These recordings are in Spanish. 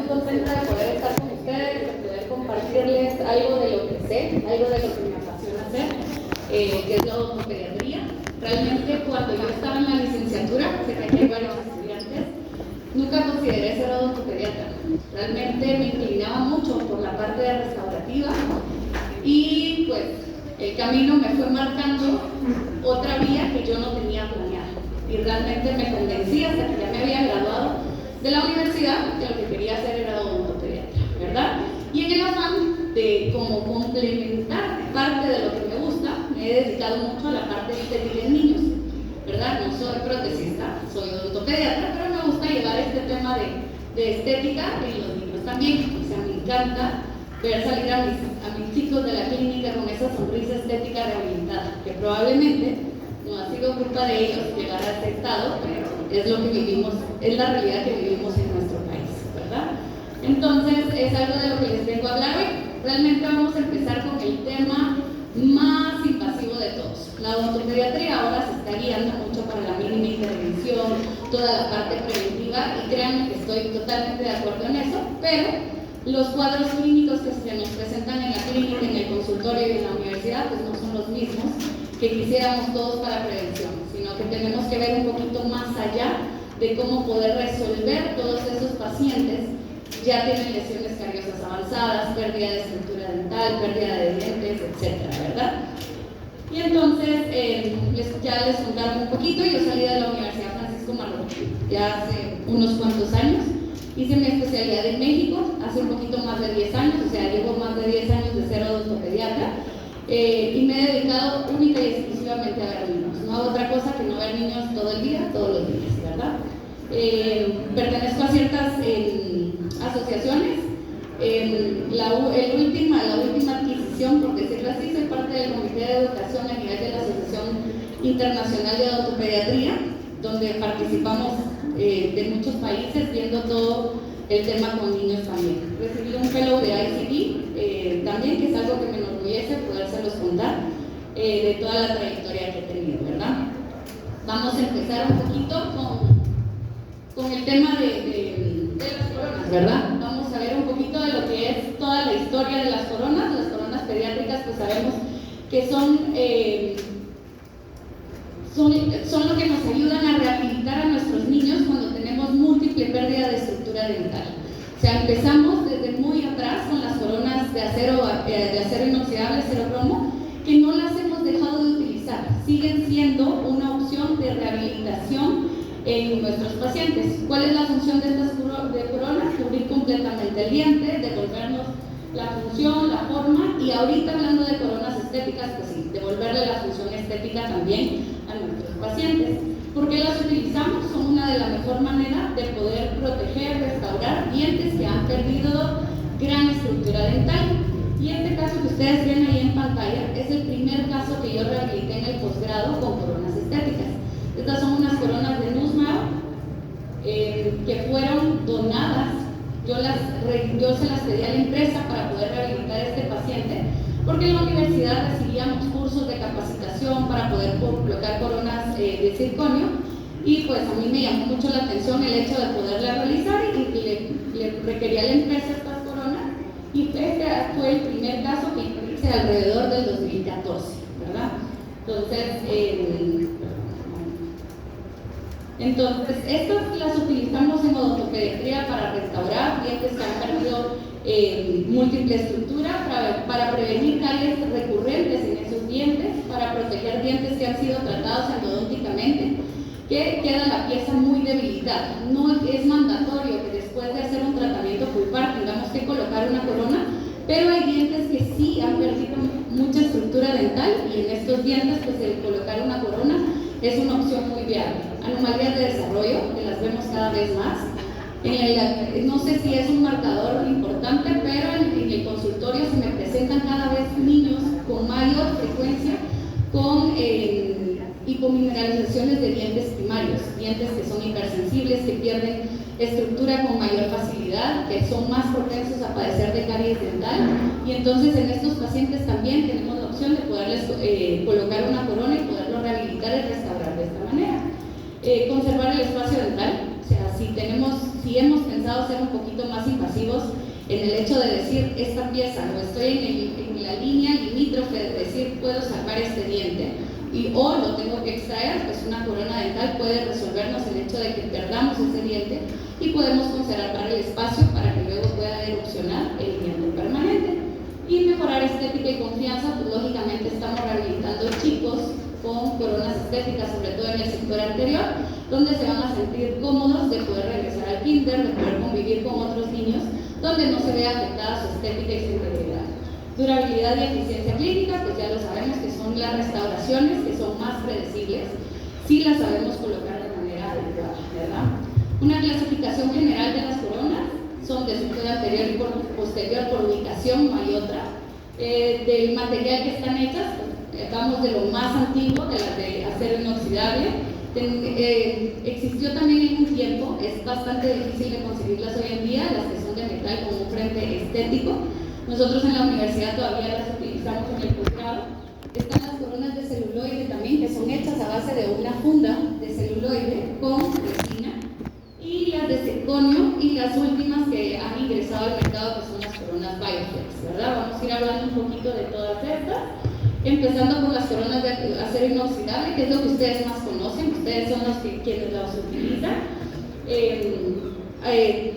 muy contenta de poder estar con ustedes, de poder compartirles algo de lo que sé, algo de lo que me apasiona hacer, que es la odontopediatría. Realmente cuando yo estaba en la licenciatura, sé que aquí hay varios estudiantes, nunca consideré ser odontopediatra. Realmente me inclinaba mucho por la parte de restaurativa y pues el camino me fue marcando otra vía que yo no tenía planeada. Y realmente me convencí hasta que ya me había graduado de la universidad que lo que quería hacer era odontopediatra, ¿verdad? Y en el afán de como complementar parte de lo que me gusta, me he dedicado mucho a la parte estética en niños, ¿verdad? No soy protesista, soy odontopediatra, pero me gusta llevar este tema de estética en los niños también. O sea, me encanta ver salir a mis chicos de la clínica con esa sonrisa estética rehabilitada, que probablemente no ha sido culpa de ellos llegar a este estado, pero es lo que vivimos, es la realidad que vivimos en nuestro país, ¿verdad? Entonces, es algo de lo que les vengo a hablar hoy. Realmente vamos a empezar con el tema más invasivo de todos. La odontopediatría ahora se está guiando mucho para la mínima intervención, toda la parte preventiva, y créanme que estoy totalmente de acuerdo en eso, pero los cuadros clínicos que se nos presentan en la clínica, en el consultorio y en la universidad, pues no son los mismos que quisiéramos todos para prevención, sino que tenemos que ver un poquito más allá de cómo poder resolver todos esos pacientes. Ya tienen lesiones cariosas avanzadas, pérdida de estructura dental, pérdida de dientes, etcétera, ¿verdad? Y entonces, ya les contaron un poquito. Yo salí de la Universidad Francisco Marroquín ya hace unos cuantos años. Hice mi especialidad en México hace un poquito más de 10 años, o sea, llevo más de 10 años de ser odontopediatra, y me he dedicado única y exclusivamente a ver niños. No hago otra cosa que no ver niños todo el día, todos los días, ¿verdad? Pertenezco a ciertas asociaciones. La última adquisición, por decirlo así, soy parte del Comité de Educación a nivel de la Asociación Internacional de Odontopediatría, donde participamos de muchos países viendo todo el tema con niños también. Recibí un fellow de ICD también, que es algo que me enorgullece podérselos contar, de toda la trayectoria que he tenido, ¿verdad? Vamos a empezar un poquito con el tema de las coronas, ¿verdad? Vamos a ver un poquito de lo que es toda la historia de las coronas. Las coronas pediátricas, pues sabemos que son lo que nos ayudan a rehabilitar a nuestros niños cuando tenemos múltiple pérdida de estructura dental. O sea, empezamos desde muy atrás con las coronas de acero inoxidable, acero cromo, que no las hemos dejado de utilizar. Siguen siendo una opción de rehabilitación en nuestros pacientes. ¿Cuál es la función de estas coronas? Cubrir completamente el diente, devolvernos la función, la forma, y ahorita hablando de coronas estéticas, pues sí, devolverle la función estética también a nuestros pacientes. ¿Por qué las utilizamos? Son una de las mejores maneras de poder proteger, restaurar dientes que han perdido gran estructura dental. Y este caso que ustedes ven ahí en pantalla es el primer caso que yo rehabilité en el posgrado con coronas estéticas. Estas son unas coronas de Nussmeier que fueron donadas. Yo se las pedí a la empresa para poder rehabilitar a este paciente, porque en la universidad recibíamos cursos de capacitación para poder colocar coronas de circonio, y pues a mí me llamó mucho la atención el hecho de poderla realizar, y le requería a la empresa estas coronas, y este fue el primer caso que hice alrededor del 2014, ¿verdad? Entonces, estas las utilizamos en odontopediatría para restaurar dientes que han perdido múltiple estructura, para prevenir caries recurrentes en esos dientes, para proteger dientes que han sido tratados endodónticamente, que queda la pieza muy debilitada. No es mandatorio que después de hacer un tratamiento pulpar tengamos que colocar una corona, pero hay dientes que sí han perdido mucha estructura dental, y en estos dientes pues el colocar una corona es una opción muy viable. Anomalías de desarrollo, que las vemos cada vez más. No sé si es un marcador importante, pero en el consultorio se me presentan cada vez niños con mayor frecuencia con hipomineralizaciones de dientes primarios, dientes que son hipersensibles, que pierden estructura con mayor facilidad, que son más propensos a padecer de caries dental, y entonces en estos pacientes también tenemos la opción de poderles colocar una corona y poderlo rehabilitar y restaurar de esta manera. Conservar el espacio dental, o sea, si sí hemos pensado ser un poquito más invasivos en el hecho de decir, esta pieza, o estoy en la línea limítrofe de decir, puedo salvar este diente, o lo tengo que extraer, pues una corona dental puede resolvernos el hecho de que perdamos ese diente y podemos conservar el espacio para que luego pueda erupcionar el diente permanente. Y mejorar estética y confianza, pues lógicamente estamos rehabilitando chicos con coronas estéticas, sobre todo en el sector anterior, donde se van a sentir cómodos de poder regresar al kinder, de poder convivir con otros niños, donde no se vea afectada su estética y su integridad. Durabilidad y eficiencia clínica, pues ya lo sabemos que son las restauraciones, que son más predecibles, si las sabemos colocar de manera adecuada, ¿verdad? Una clasificación general de las coronas son de sector anterior y posterior por ubicación, no hay otra. Del material que están hechas, pues, vamos de lo más antiguo, de las de acero inoxidable. Existió también en un tiempo, es bastante difícil de conseguirlas hoy en día, las que son de metal con un frente estético. Nosotros en la universidad todavía las utilizamos en el posgrado. Están las coronas de celuloide también, que son hechas a base de una funda de celuloide con resina, y las de circonio, y las últimas que han ingresado al mercado, que son las coronas Bioflex, ¿verdad? Vamos a ir hablando un poquito de todas estas, empezando por las coronas de acero inoxidable, que es lo que ustedes más conocen, ustedes son los quienes las utilizan.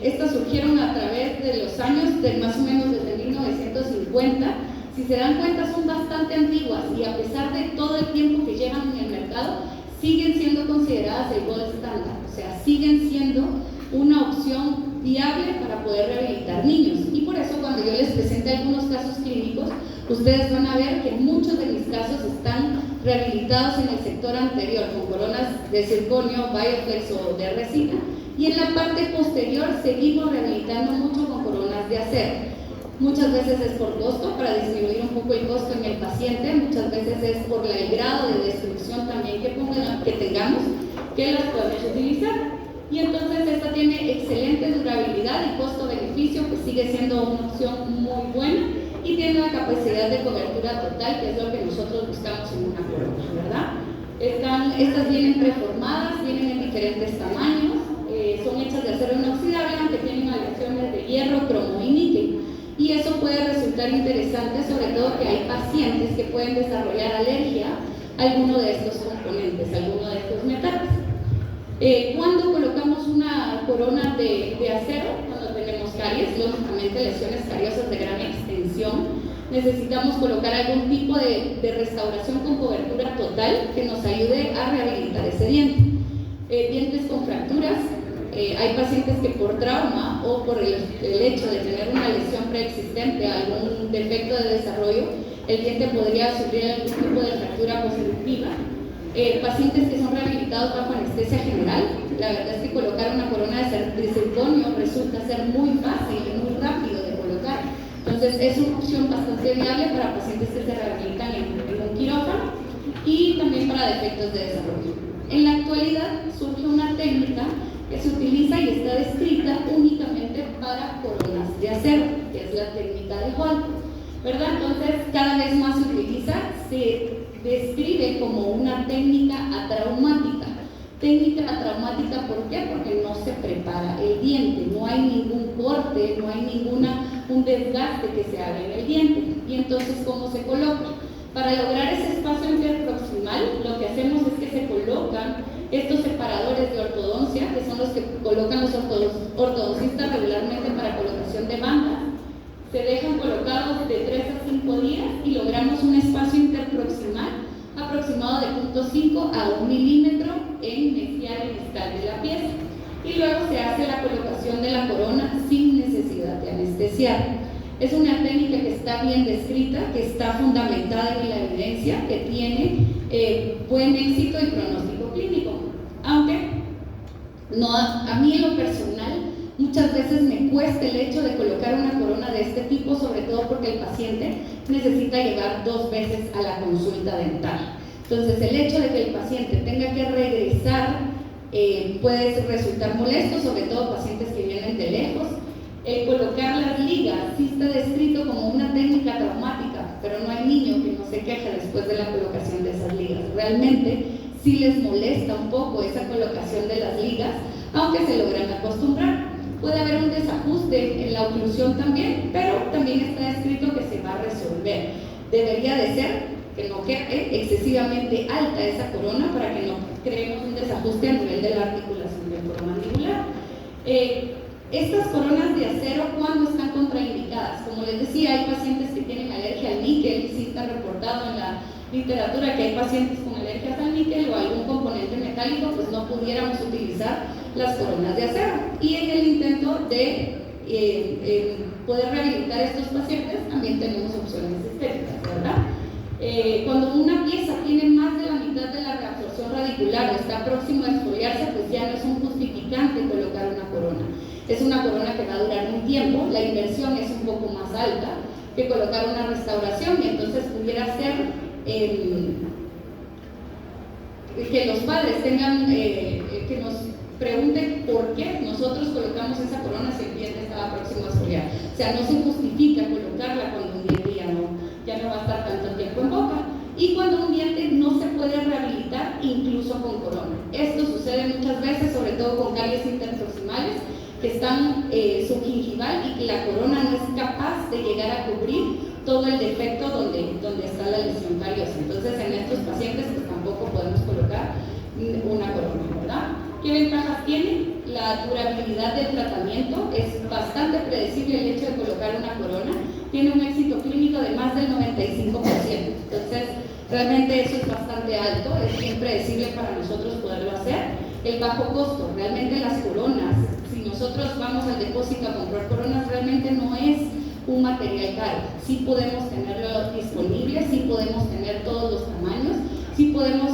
Estas surgieron a través de los años, de más o menos desde 1950. Si se dan cuenta, son bastante antiguas y a pesar de todo el tiempo que llevan en el mercado, siguen siendo consideradas el gold standard, o sea, siguen siendo una opción viable para poder rehabilitar niños. Y por eso cuando yo les presente algunos casos clínicos, ustedes van a ver que muchos de mis casos están rehabilitados en el sector anterior con coronas de circonio, Bioflex o de resina, y en la parte posterior seguimos rehabilitando mucho con coronas de acero. Muchas veces es por costo, para disminuir un poco el costo en el paciente, muchas veces es por el grado de destrucción también que tengamos, que las podemos utilizar. Y entonces esta tiene excelente durabilidad y costo-beneficio, pues sigue siendo una opción muy buena y tiene la capacidad de cobertura total, que es lo que nosotros buscamos en una corona, ¿verdad? Estas vienen preformadas, vienen en diferentes tamaños, son hechas de acero inoxidable, aunque tienen aleaciones de hierro, cromo y níquel. Y eso puede resultar interesante, sobre todo que hay pacientes que pueden desarrollar alergia a alguno de estos componentes, a alguno de estos metales. Cuando colocamos una corona de acero, cuando tenemos caries, lógicamente lesiones cariosas de gran extensión, necesitamos colocar algún tipo de restauración con cobertura total que nos ayude a rehabilitar ese diente. Dientes con fracturas, hay pacientes que por trauma o por el hecho de tener una lesión preexistente, algún defecto de desarrollo, el diente podría sufrir algún tipo de fractura constitutiva. Pacientes que son rehabilitados bajo anestesia general, la verdad es que colocar una corona de circonio resulta ser muy fácil y muy rápido de colocar. Entonces es una opción bastante viable para pacientes que se rehabilitan en un quirófano y también para defectos de desarrollo. En la actualidad surge una técnica que se utiliza y está descrita únicamente para coronas de acero, que es la técnica de Holt, ¿verdad? Entonces cada vez más se utiliza, se describe como una técnica atraumática. Técnica atraumática, ¿por qué? Porque no se prepara el diente, no hay ningún corte, no hay un desgaste que se haga en el diente. Y entonces, ¿cómo se coloca? Para lograr ese espacio interproximal, lo que hacemos es que se colocan estos separadores de ortodoncia, que son los que colocan los ortodoncistas regularmente para colocación de bandas. Se dejan colocados de 3 a 5 días y logramos un espacio interproximal aproximado de 0.5 a 1 milímetro en mesial y distal de la pieza. Y luego se hace la colocación de la corona sin necesidad de anestesiar. Es una técnica que está bien descrita, que está fundamentada en la evidencia, que tiene buen éxito y pronóstico clínico. Aunque a mí en lo personal muchas veces me cuesta el hecho de colocar una corona de este tipo, sobre todo porque el paciente necesita llegar 2 veces a la consulta dental. Entonces el hecho de que el paciente tenga que regresar puede resultar molesto, sobre todo pacientes que vienen de lejos. El colocar las ligas sí está descrito como una técnica traumática, pero no hay niño que no se queje después de la colocación de esas ligas. Realmente sí les molesta un poco esa colocación de las ligas, aunque se logran acostumbrar. Puede haber un desajuste en la oclusión también, pero también está escrito que se va a resolver. Debería de ser que no quede excesivamente alta esa corona para que no creemos un desajuste a nivel de la articulación temporomandibular. Estas coronas de acero, ¿cuándo están contraindicadas? Como les decía, hay pacientes que tienen alergia al níquel, y sí está reportado en la literatura que hay pacientes con alergias al níquel o algún componente metálico, pues no pudiéramos utilizar las coronas de acero. Y en el intento de poder rehabilitar a estos pacientes, también tenemos opciones estéticas, ¿verdad? Cuando una pieza tiene más de la mitad de la reabsorción radicular o está próximo a exfoliarse, pues ya no es un justificante colocar una corona. Es una corona que va a durar un tiempo, la inversión es un poco más alta que colocar una restauración, y entonces pudiera ser que los padres tengan, que nos pregunten por qué nosotros colocamos esa corona si el diente estaba próximo a exfoliar. O sea, no se justifica colocarla cuando un diente ya no va a estar tanto tiempo en boca, y cuando un diente no se puede rehabilitar incluso con corona. Esto sucede muchas veces, sobre todo con caries interproximales que están subgingival y que la corona no es capaz de llegar a cubrir todo el defecto donde está la lesión cariosa. Entonces en estos pacientes pues tampoco podemos colocar una corona, ¿verdad? ¿Qué ventajas tiene? La durabilidad del tratamiento, es bastante predecible el hecho de colocar una corona, tiene un éxito clínico de más del 95%, entonces realmente eso es bastante alto, es bien predecible para nosotros poderlo hacer. El bajo costo, realmente las coronas, si nosotros vamos al depósito a comprar coronas, realmente no es un material caro, sí podemos tenerlo disponible, sí podemos tener todos los tamaños, sí podemos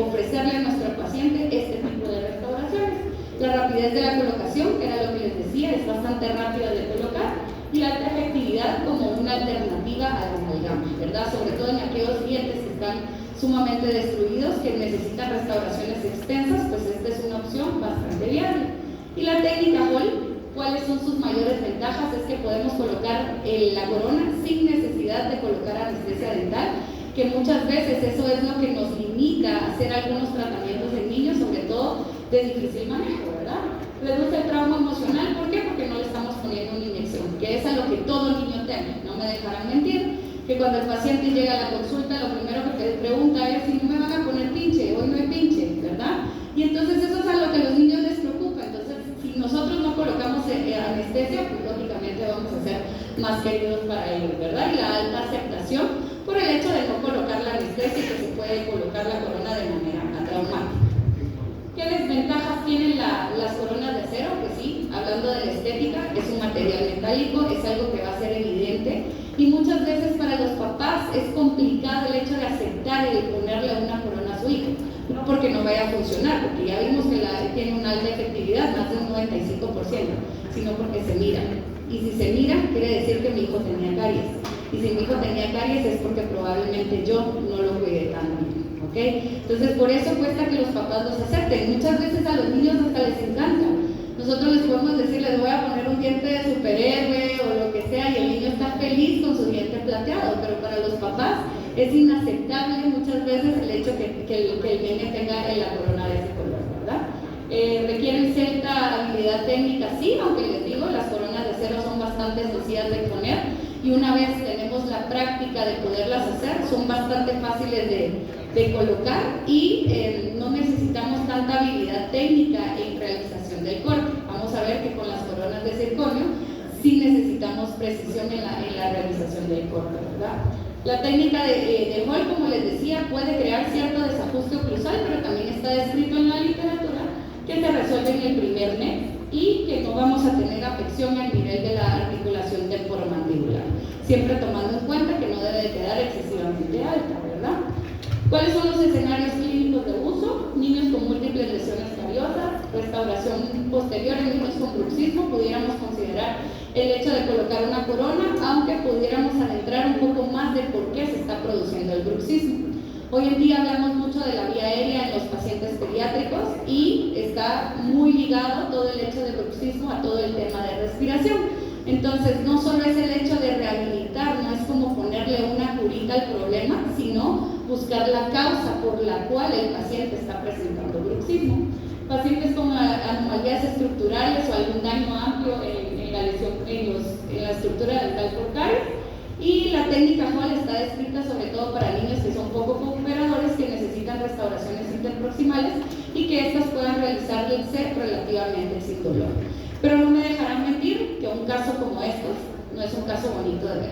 ofrecerle a nuestro paciente este tipo de restauraciones. La rapidez de la colocación, que era lo que les decía, es bastante rápida de colocar, y la alta efectividad como una alternativa al amalgama, ¿verdad? Sobre todo en aquellos dientes que están sumamente destruidos, que necesitan restauraciones extensas, pues esta es una opción bastante viable. Y la técnica Hall, ¿cuáles son sus mayores ventajas? Es que podemos colocar la corona sin necesidad de colocar anestesia dental, que muchas veces eso es lo que nos limita a hacer algunos tratamientos en niños, sobre todo de difícil manejo, ¿verdad? Reduce el trauma emocional, ¿por qué? Porque no le estamos poniendo una inyección, que es a lo que todo niño teme, no me dejarán mentir, que cuando el paciente llega a la consulta, lo primero que te pregunta es si no me van a poner pinche, hoy no hay pinche, ¿verdad? Y entonces eso es a lo que a los niños les preocupa. Entonces, si nosotros no colocamos anestesia, pues lógicamente vamos a ser más queridos para ellos, ¿verdad? Y la alta aceptación por el hecho de no colocar la anestesia, que se puede colocar la corona de manera atraumática. ¿Qué desventajas tienen las coronas de acero? Pues sí, hablando de la estética, es un material metálico, es algo que va a ser evidente, y muchas veces para los papás es complicado el hecho de aceptar el ponerle una corona a su hijo, no porque no vaya a funcionar, porque ya vimos que tiene una alta efectividad, más de un 95%, sino porque se mira, y si se mira, quiere decir que mi hijo tenía caries, y si mi hijo tenía caries es porque probablemente yo no lo cuidé tan bien. ¿Okay? Entonces por eso cuesta que los papás los acepten. Muchas veces a los niños hasta les encanta. Nosotros les podemos decir, les voy a poner un diente de superhéroe o lo que sea, y el niño está feliz con su diente plateado, pero para los papás es inaceptable muchas veces el hecho que el nene tenga la corona de ese color, ¿verdad? Requieren cierta habilidad técnica, sí, aunque les digo, las coronas de acero son bastante sencillas de poner, y una vez tenemos la práctica de poderlas hacer, son bastante fáciles de colocar, y no necesitamos tanta habilidad técnica en realización del corte. Vamos a ver que con las coronas de circonio sí necesitamos precisión en la realización del corte, ¿verdad? La técnica de Hall, como les decía, puede crear cierto desajuste oclusal, pero también está descrito en la literatura que se resuelve en el primer mes y que no vamos a tener afección al nivel de la articulación temporomandibular, siempre tomando en cuenta que no debe de quedar excesivamente alta, ¿verdad? ¿Cuáles son los escenarios clínicos de uso? Niños con múltiples lesiones cariosas, restauración posterior en niños con bruxismo, pudiéramos considerar el hecho de colocar una corona, aunque pudiéramos adentrar un poco más de por qué se está produciendo el bruxismo. Hoy en día hablamos mucho de la vía aérea en los pacientes pediátricos y está muy ligado todo el hecho de bruxismo a todo el tema de respiración. Entonces, no solo es el hecho de rehabilitar, no es como ponerle una curita al problema, sino buscar la causa por la cual el paciente está presentando bruxismo. Pacientes con anomalías estructurales o algún daño amplio todo para niños que son poco cooperadores, que necesitan restauraciones interproximales y que estas puedan realizarse relativamente sin dolor. Pero no me dejarán mentir que un caso como estos no es un caso bonito de ver.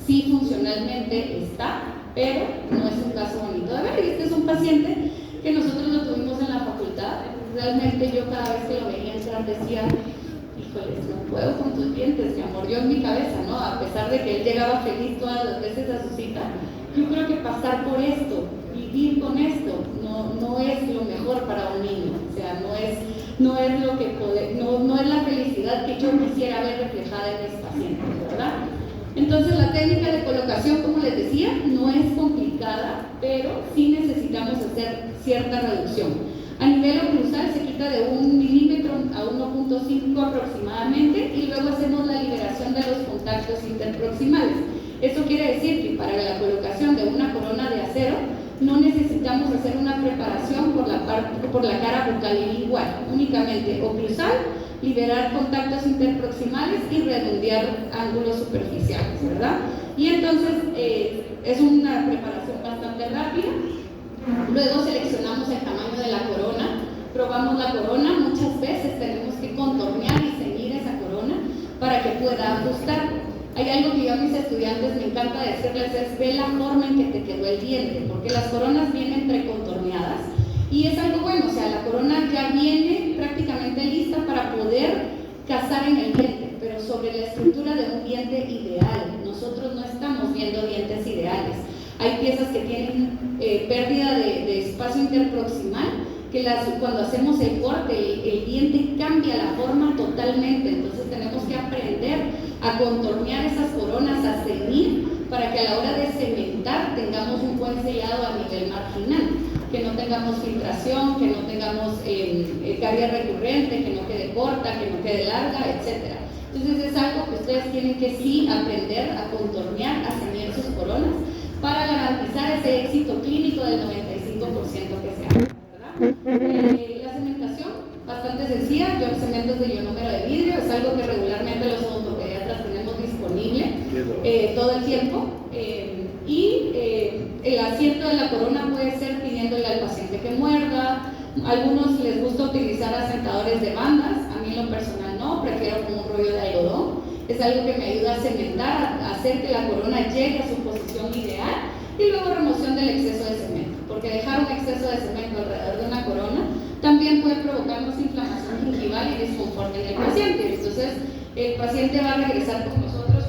Sí, funcionalmente está, pero no es un caso bonito de ver. Y este es un paciente que nosotros lo tuvimos en la facultad. Realmente yo cada vez que lo veía entrar decía, híjoles, no puedo con tus dientes, mi amor, yo en mi cabeza, ¿no? A pesar de que él llegaba feliz todas las veces a su cita, yo creo que pasar por esto, vivir con esto, no es lo mejor para un niño. O sea, no es la felicidad que yo quisiera ver reflejada en mis pacientes, ¿verdad? Entonces la técnica de colocación, como les decía, no es complicada, pero sí necesitamos hacer cierta reducción. A nivel oclusal se quita de 1 milímetro a 1.5 aproximadamente y luego hacemos la liberación de los contactos interproximales. Eso quiere decir que para la colocación de una corona de acero no necesitamos hacer una preparación por la cara bucal y lingual, únicamente oclusal, liberar contactos interproximales y redondear ángulos superficiales, ¿verdad? Y entonces es una preparación bastante rápida. Luego seleccionamos el tamaño de la corona, probamos la corona, muchas veces tenemos que contornear y ceñir esa corona para que pueda ajustar. Hay algo que yo a mis estudiantes me encanta decirles, es ve la forma en que te quedó el diente, porque las coronas vienen precontorneadas y es algo bueno, o sea, la corona ya viene prácticamente lista para poder cazar en el diente, pero sobre la estructura de un diente ideal. Nosotros no estamos viendo dientes ideales. Hay piezas que tienen pérdida de espacio interproximal, que cuando hacemos el corte, el diente cambia la forma totalmente. Entonces tenemos que aprender a contornear esas coronas, a ceñir, para que a la hora de cementar tengamos un buen sellado a nivel marginal, que no tengamos filtración, que no tengamos caries recurrente, que no quede corta, que no quede larga, etc. Entonces es algo que ustedes tienen que sí aprender a contornear, a ceñir sus coronas, para garantizar ese éxito clínico del 95% que se haga, ¿verdad? La cementación, bastante sencilla. Yo cemento de ionómero de vidrio, es algo que regularmente los odontopediatras tenemos disponible todo el tiempo. El asiento de la corona puede ser pidiéndole al paciente que muerda. A algunos les gusta utilizar asentadores de bandas, a mí en lo personal no, prefiero como un rollo de algodón. Es algo que me ayuda a cementar, a hacer que la corona llegue a su posición ideal, y luego remoción del exceso de cemento, porque dejar un exceso de cemento alrededor de una corona también puede provocarnos inflamación gingival y desconfort en el paciente. Entonces el paciente va a regresar con nosotros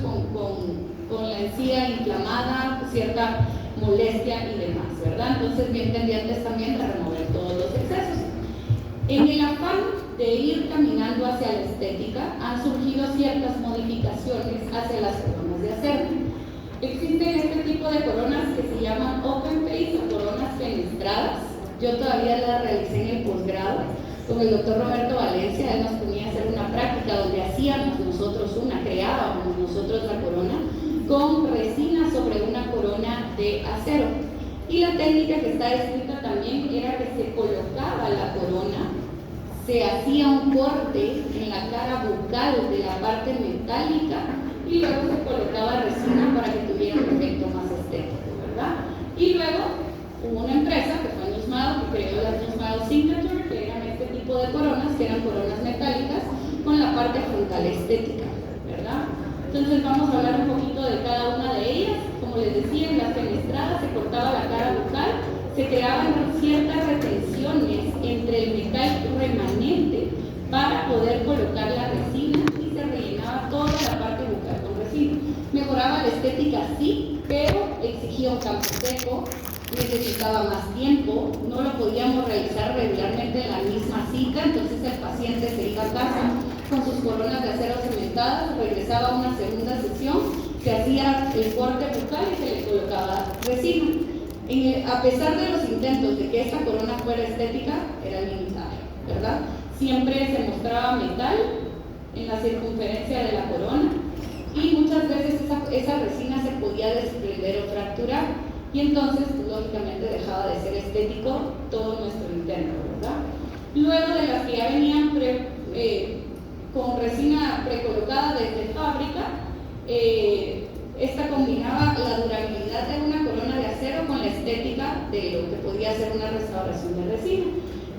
con la encía inflamada, cierta molestia y demás, ¿verdad? Entonces bien pendientes también de remover todos los excesos. En el afán de ir caminando hacia la estética, han surgido ciertas modificaciones hacia las coronas de acero. Existen este tipo de coronas que se llaman open face o coronas fenestradas. Yo todavía las realicé en el posgrado con el doctor Roberto Valencia. Él nos ponía a hacer una práctica donde hacíamos nosotros creábamos nosotros la corona con resina sobre una corona de acero. Y la técnica que está escrita también era que se colocaba la corona, se hacía un corte en la cara bucal de la parte metálica y luego se colocaba resina para que tuviera un efecto más estético, ¿verdad? Y luego hubo una empresa que fue Nusmado, que creó las Nusmado Signature, que eran este tipo de coronas, que eran coronas metálicas con la parte frontal estética, ¿verdad? Entonces vamos a hablar un poquito de cada una de ellas. Como les decía, en la fenestrada se cortaba la cara bucal, se creaban ciertas retenciones entre el metal remanente para poder colocar la resina y se rellenaba toda la parte bucal con resina. Mejoraba la estética, sí, pero exigía un campo seco, necesitaba más tiempo, no lo podíamos realizar regularmente en la misma cita. Entonces el paciente se iba a casa con sus coronas de acero cementadas, regresaba a una segunda sesión, se hacía el corte bucal y se le colocaba resina. A pesar de los intentos de que esta corona fuera estética, era limitada, ¿verdad? Siempre se mostraba metal en la circunferencia de la corona y muchas veces esa resina se podía desprender o fracturar, y entonces pues, lógicamente dejaba de ser estético todo nuestro intento, ¿verdad? Luego de las que ya venían con resina precolocada desde fábrica, esta combinaba la durabilidad de una corona de la estética de lo que podía ser una restauración de resina.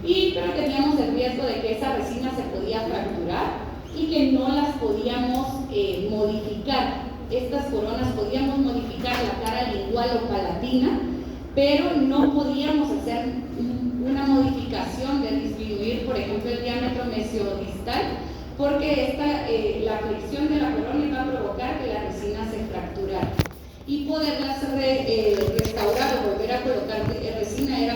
Pero teníamos el riesgo de que esa resina se podía fracturar y que no las podíamos modificar. Estas coronas podíamos modificar la cara lingual o palatina, pero no podíamos hacer una modificación de disminuir, por ejemplo, el diámetro mesiodistal, porque la fricción de la corona iba a provocar que la resina se fracturara. Y poderlas restaurar o volver a colocar resina era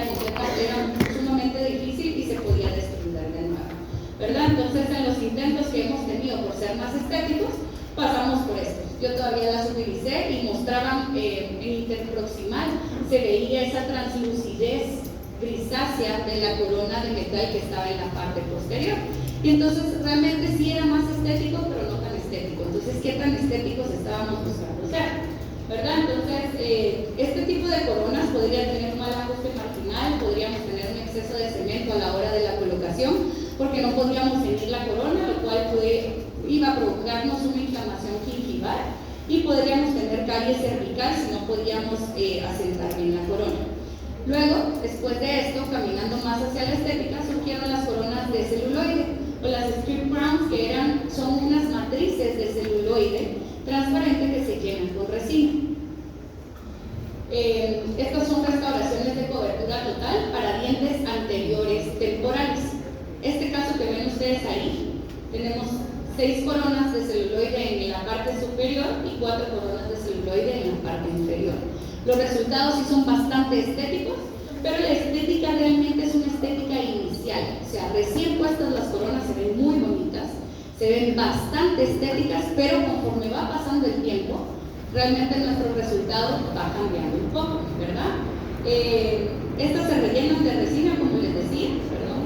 sumamente difícil y se podía desprender de nuevo, ¿verdad? Entonces, en los intentos que hemos tenido por ser más estéticos, pasamos por esto. Yo todavía las utilicé y mostraban en interproximal, se veía esa translucidez grisácea de la corona de metal que estaba en la parte posterior. Y entonces realmente sí era más estético, pero no tan estético. Entonces, ¿qué tan estéticos estábamos buscando ser? ¿Verdad? Entonces, este tipo de coronas podría tener un mal ajuste marginal, podríamos tener un exceso de cemento a la hora de la colocación, porque no podíamos ceñir la corona, lo cual iba a provocarnos una inflamación gingival, y podríamos tener caries cervical si no podíamos asentar bien la corona. Luego, después de esto, caminando más hacia la estética, surgieron las coronas de celuloide, o las strip crowns, que son unas matrices de celuloide transparente que se llenan con resina. Estas son restauraciones de cobertura total para dientes anteriores temporales. Este caso que ven ustedes ahí, tenemos 6 coronas de celuloide en la parte superior y 4 coronas de celuloide en la parte inferior. Los resultados sí son bastante estéticos, pero la estética realmente es una estética inicial. O sea, recién puestas las coronas se ven muy bonitas, se ven bastante estéticas, pero conforme va pasando el tiempo, realmente nuestro resultado va cambiando un poco, ¿verdad? Estas se rellenan de resina, como les decía, perdón.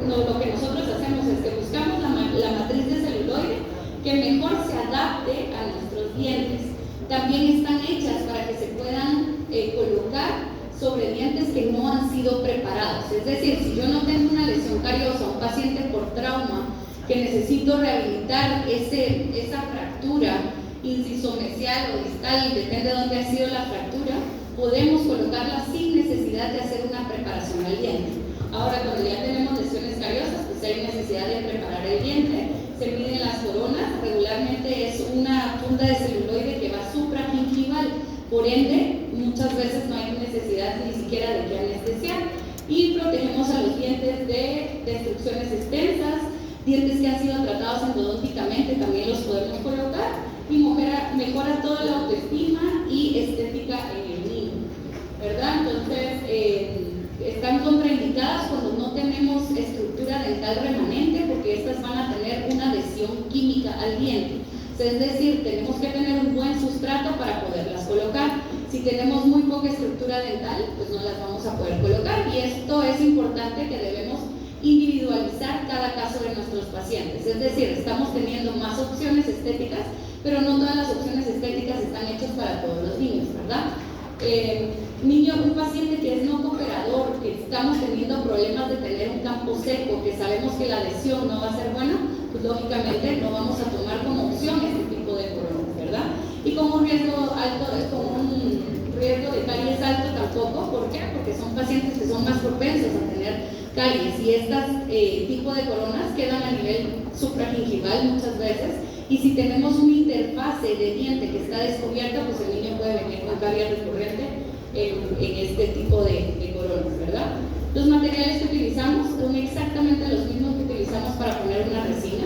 Lo que nosotros hacemos es que buscamos la matriz de celuloide que mejor se adapte a nuestros dientes. También están hechas para que se puedan colocar sobre dientes que no han sido preparados. Es decir, si yo no tengo una lesión cariosa, un paciente por trauma, que necesito rehabilitar esa fractura inciso-mesial o distal, depende de dónde ha sido la fractura, podemos colocarla sin necesidad de hacer una preparación al diente. Ahora, cuando ya tenemos lesiones cariosas, pues hay necesidad de preparar el diente, se miden las coronas, regularmente es una funda de celuloide que va supragingival, por ende, muchas veces no hay necesidad ni siquiera de que anestesiar, y protegemos a los dientes de destrucciones extensas. Dientes que han sido tratados endodónticamente también los podemos colocar, y mejora toda la autoestima y estética en el niño, ¿verdad? Entonces, están contraindicadas cuando no tenemos estructura dental remanente, porque estas van a tener una adhesión química al diente. Es decir, tenemos que tener un buen sustrato para poderlas colocar. Si tenemos muy poca estructura dental, pues no las vamos a poder colocar, y esto es importante, que debemos individualizar cada caso de nuestros pacientes. Es decir, estamos teniendo más opciones estéticas, pero no todas las opciones estéticas están hechas para todos los niños, ¿verdad? Un paciente que es no cooperador, que estamos teniendo problemas de tener un campo seco, que sabemos que la lesión no va a ser buena, pues lógicamente no vamos a tomar como opción este tipo de coronas, ¿verdad? Y como un riesgo alto, como un riesgo de caries alto tampoco. ¿Por qué? Porque son pacientes que son más propensos a tener caries, y estas tipo de coronas quedan a nivel supragingival muchas veces, y si tenemos una interfase de diente que está descubierta, pues el niño puede venir con caries recurrente en este tipo de coronas, ¿verdad? Los materiales que utilizamos son exactamente los mismos que utilizamos para poner una resina,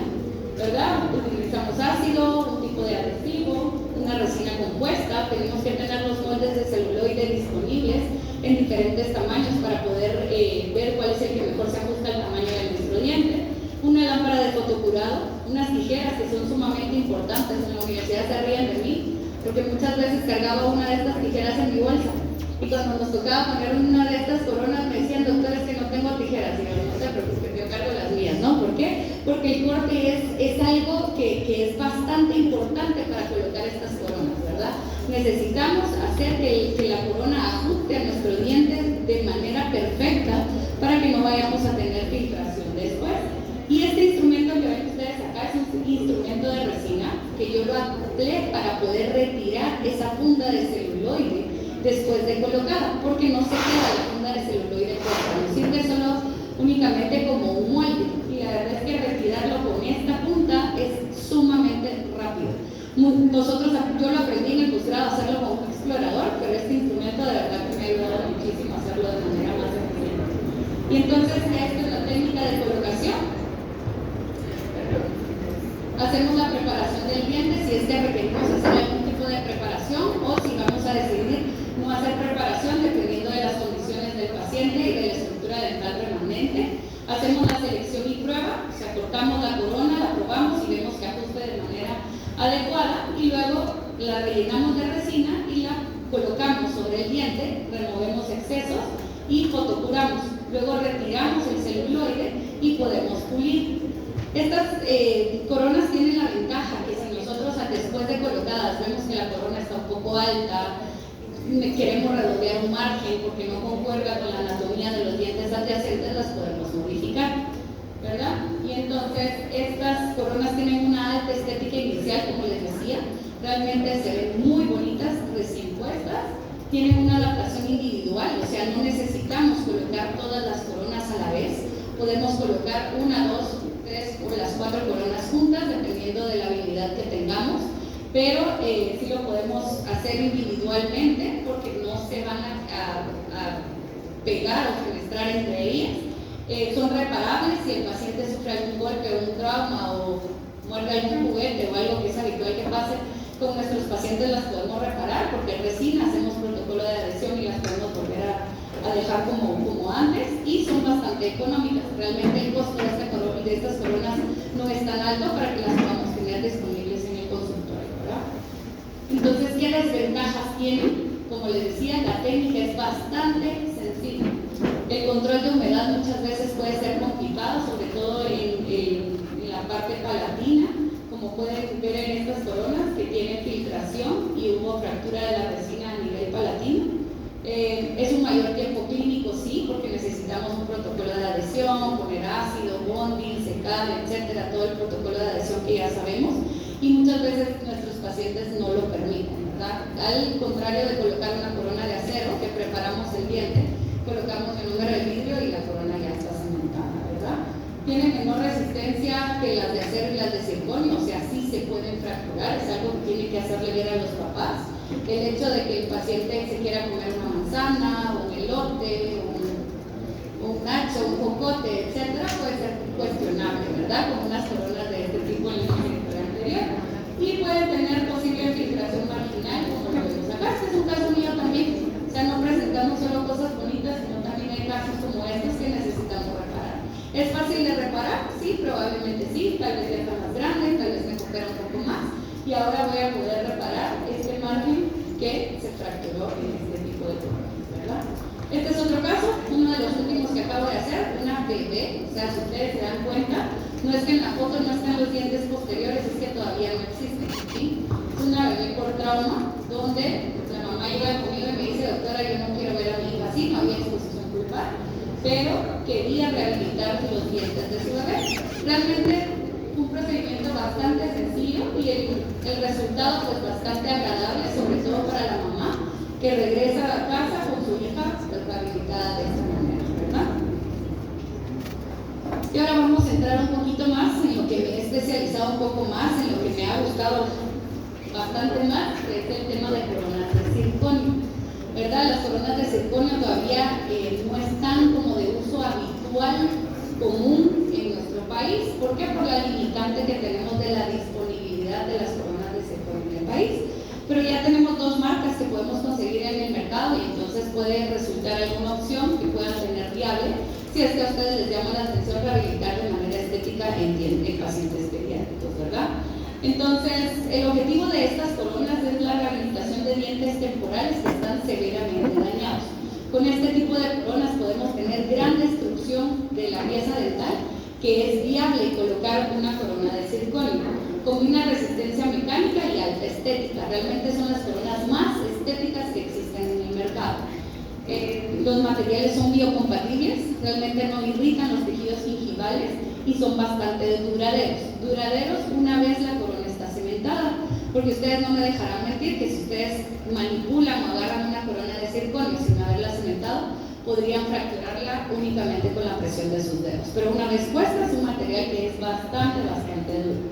¿verdad? Utilizamos ácido, un tipo de adhesivo, una resina compuesta. Tenemos que tener los moldes de celuloide disponibles en diferentes tamaños para poder ver cuál es el que mejor se ajusta al tamaño de nuestro diente. Una lámpara de fotocurado, unas tijeras que son sumamente importantes. En la universidad se ríen de mí porque muchas veces cargaba una de estas tijeras en mi bolsa, y cuando nos tocaba poner una de estas coronas me decían: doctor, es que no tengo tijeras. Y yo: no te preocupes, yo cargo las mías, ¿no? ¿Por qué? Porque el corte es algo que es bastante importante para colocar estas coronas, ¿verdad? Necesitamos hacer que la corona ajuste a nuestro diente de manera perfecta para que no vayamos a tener filtración después. Y este instrumento que ven ustedes acá es un instrumento de resina que yo lo adapté para poder retirar esa funda de celuloide después de colocada, porque no se queda la funda de celuloide corta, no sirve solo únicamente como un molde, y la verdad es que retirarlo con esta punta es sumamente rápido. Yo lo aprendí en el posgrado a hacerlo con un explorador, pero este instrumento de verdad que me ha ayudado muchísimo a hacerlo de manera más eficiente. Y entonces esta es la técnica de colocación. Hacemos la preparación del diente si es que requerimos hacer algún tipo de preparación, o si vamos a decidir no hacer preparación dependiendo de las condiciones del paciente y de la estructura dental remanente. Hacemos la selección y prueba, o sea, cortamos la corona, la probamos y vemos que ajuste de manera adecuada, y luego la rellenamos de resina y la colocamos sobre el diente, removemos excesos y fotocuramos. Luego retiramos el celuloide y podemos pulir. Estas coronas tienen la ventaja que si nosotros después de colocadas vemos que la corona está un poco alta, queremos redondear un margen porque no concuerda con la anatomía de los dientes adyacentes, las podemos modificar, ¿verdad? Y entonces estas coronas tienen una alta estética inicial, como les decía, realmente se ven muy bonitas recién puestas, tienen una adaptación individual, o sea, no necesitamos colocar todas las coronas a la vez, podemos colocar 1, 2, 3 o las 4 coronas juntas, dependiendo de la habilidad que tengamos, pero sí lo podemos hacer individualmente porque no se van a pegar o penetrar entre ellas. Son reparables si el paciente sufre algún golpe o un trauma o muerde algún juguete o algo que es habitual que pase con nuestros pacientes, las podemos reparar porque en resina hacemos protocolo de adhesión y las podemos volver a dejar como antes, y son bastante económicas. Realmente el costo de estas coronas no es tan alto para que las podamos tener disponibles en el consultorio, ¿verdad? Entonces, ¿qué desventajas tienen? Como les decía, la técnica es bastante sencilla. El control de humedad muchas veces puede ser complicado, sobre todo en la parte palatina, como pueden ver en estas coronas que tienen filtración y hubo fractura de la resina a nivel palatino. Es un mayor tiempo clínico, sí, porque necesitamos un protocolo de adhesión, poner ácido, bonding, secar, etcétera, todo el protocolo de adhesión que ya sabemos, y muchas veces nuestros pacientes no lo permiten, ¿verdad? Al contrario de colocar una corona de acero, que preparamos el diente, colocamos el número de vidrio y la corona ya está cementada, ¿verdad? Tienen menor resistencia que las de acero y las de circonio, o sea, sí se pueden fracturar, es algo que tiene que hacerle ver a los papás. El hecho de que el paciente se quiera comer una manzana, o un elote, un nacho, un jocote, etcétera, puede ser cuestionable, ¿verdad? Como unas coronas de este tipo en el ejemplo anterior. Y pueden tener posible filtración marginal, como lo vemos acá. Este es un caso mío también. O sea, no presentamos solo cosas bonitas, sino también hay casos como estos que necesitamos reparar. ¿Es fácil de reparar? Sí, probablemente sí. Tal vez ya está más grande, tal vez me coopera un poco más. Y ahora voy a poder reparar este margen que se fracturó en este tipo de coronas, ¿verdad? Este es otro caso, uno de los últimos que acabo de hacer, una bebé. O sea, si ustedes se dan cuenta, no es que en la foto no están los dientes posteriores, es que todavía no existen, ¿sí? Es una bebé por trauma, donde la mamá llega conmigo y me dice: doctora, yo no quiero ver a mi hija así, no había exposición pulpar, pero quería rehabilitar los dientes de su bebé. Realmente un procedimiento bastante sencillo y el resultado pues bastante agradable, sobre todo para la mamá que regresa a la casa con su hija rehabilitada de esta manera, ¿verdad? Y ahora vamos a entrar un poquito más en lo que me he especializado un poco más, en lo que me ha gustado bastante más, que es el tema de coronas de circonio, ¿verdad? Las coronas de circonio todavía no están como de uso habitual, común en nuestro país. ¿Por qué? Por la limitante que tenemos de la disponibilidad de las coronas de circonio en el país. Pero ya tenemos 2 marcas que podemos conseguir en el mercado, y entonces puede resultar alguna opción que puedan tener viable si es que a ustedes les llama la atención rehabilitar de manera estética en pacientes pediátricos, ¿verdad? Entonces, el objetivo de estas coronas es la rehabilitación de dientes temporales que están severamente dañados. Con este tipo de coronas podemos tener gran destrucción de la pieza dental, que es viable colocar una corona de circonio. Combina resistencia mecánica y alta estética. Realmente son las coronas más estéticas que existen en el mercado. Los materiales son biocompatibles, realmente no irritan los tejidos gingivales y son bastante duraderos. Duraderos una vez la corona está cementada, porque ustedes no me dejarán mentir que si ustedes manipulan o agarran una corona de circonio sin haberla cimentado, podrían fracturarla únicamente con la presión de sus dedos. Pero una vez puesta es un material que es bastante duro.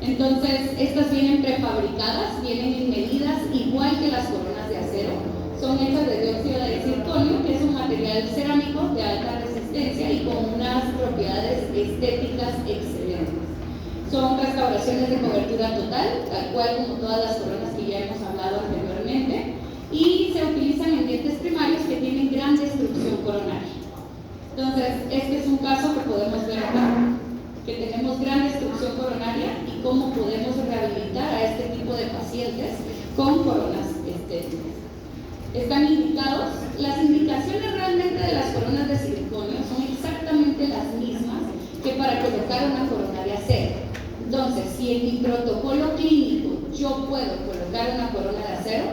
Entonces, estas vienen prefabricadas, vienen en medidas igual que las coronas de acero. Son hechas de dióxido de circonio, que es un material cerámico de alta resistencia y con unas propiedades estéticas excelentes. Son restauraciones de cobertura total, tal cual como todas las coronas que ya hemos hablado anteriormente, y se utilizan en dientes primarios que tienen gran destrucción coronaria. Entonces, este es un caso que podemos ver acá, que tenemos gran destrucción coronaria y cómo podemos rehabilitar a este tipo de pacientes con coronas estéticas. Están indicados, las indicaciones realmente de las coronas de circonio son exactamente las mismas que para colocar una corona de acero. Entonces, si en mi protocolo clínico yo puedo colocar una corona de acero,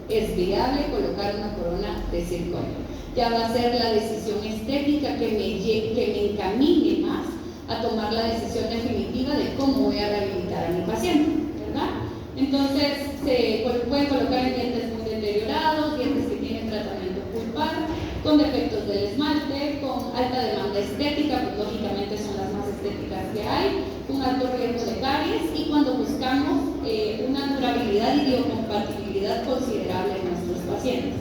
es viable colocar una corona de circonio. Ya va a ser la decisión estética que me encamine más a tomar la decisión definitiva de cómo voy a rehabilitar a mi paciente, ¿verdad? Entonces, se pueden colocar en dientes muy deteriorados, dientes que tienen tratamiento pulpar, con defectos del esmalte, con alta demanda estética, pues lógicamente son las más estéticas que hay, con alto riesgo de caries y cuando buscamos una durabilidad y biocompatibilidad considerable en nuestros pacientes.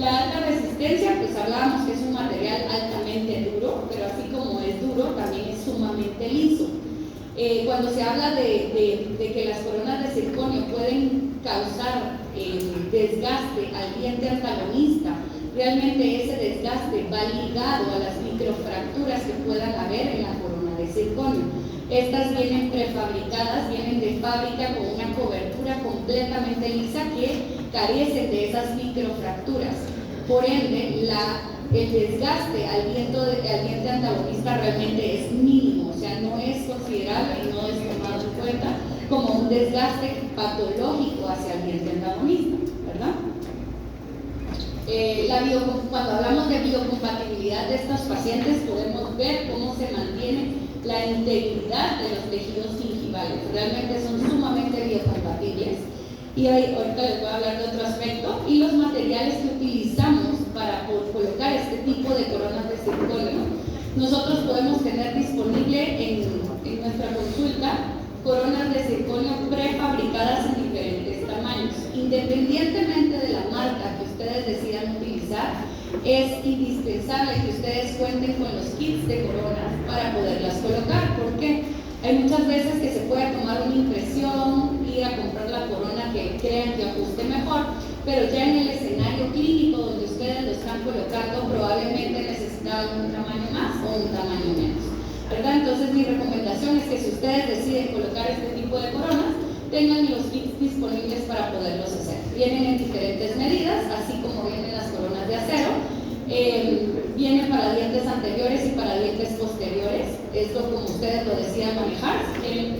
La alta resistencia, pues hablábamos que es un material altamente duro, pero así como es duro, también es sumamente liso. Cuando se habla de que las coronas de circonio pueden causar desgaste al diente antagonista, realmente ese desgaste va ligado a las microfracturas que puedan haber en la corona de circonio. Estas vienen prefabricadas, vienen de fábrica con una cobertura completamente lisa que carecen de esas microfracturas. Por ende, el desgaste al diente antagonista realmente es mínimo, o sea, no es considerable y no es tomado en cuenta como un desgaste patológico hacia el diente antagonista, ¿verdad? Cuando hablamos de biocompatibilidad de estos pacientes, podemos ver cómo se mantiene la integridad de los tejidos gingivales. Realmente son sumamente biocompatibles. Y ahorita les voy a hablar de otro aspecto. Y los materiales que utilizamos para colocar este tipo de coronas de circonio, nosotros podemos tener disponible en nuestra consulta coronas de circonio prefabricadas en diferentes tamaños. Independientemente de la marca que ustedes decidan utilizar, es indispensable que ustedes cuenten con los kits de coronas para poderlas colocar. ¿Por qué? Hay muchas veces que se puede tomar una impresión, ir a comprar la corona que crean que ajuste mejor, pero ya en el escenario clínico donde ustedes lo están colocando probablemente necesitan un tamaño más o un tamaño menos, ¿verdad? Entonces mi recomendación es que si ustedes deciden colocar este tipo de coronas, tengan los kits disponibles para poderlos hacer. Vienen en diferentes medidas, así como vienen las coronas de acero. Vienen para dientes anteriores y para dientes posteriores. Esto, como ustedes lo decían, manejar. Quieren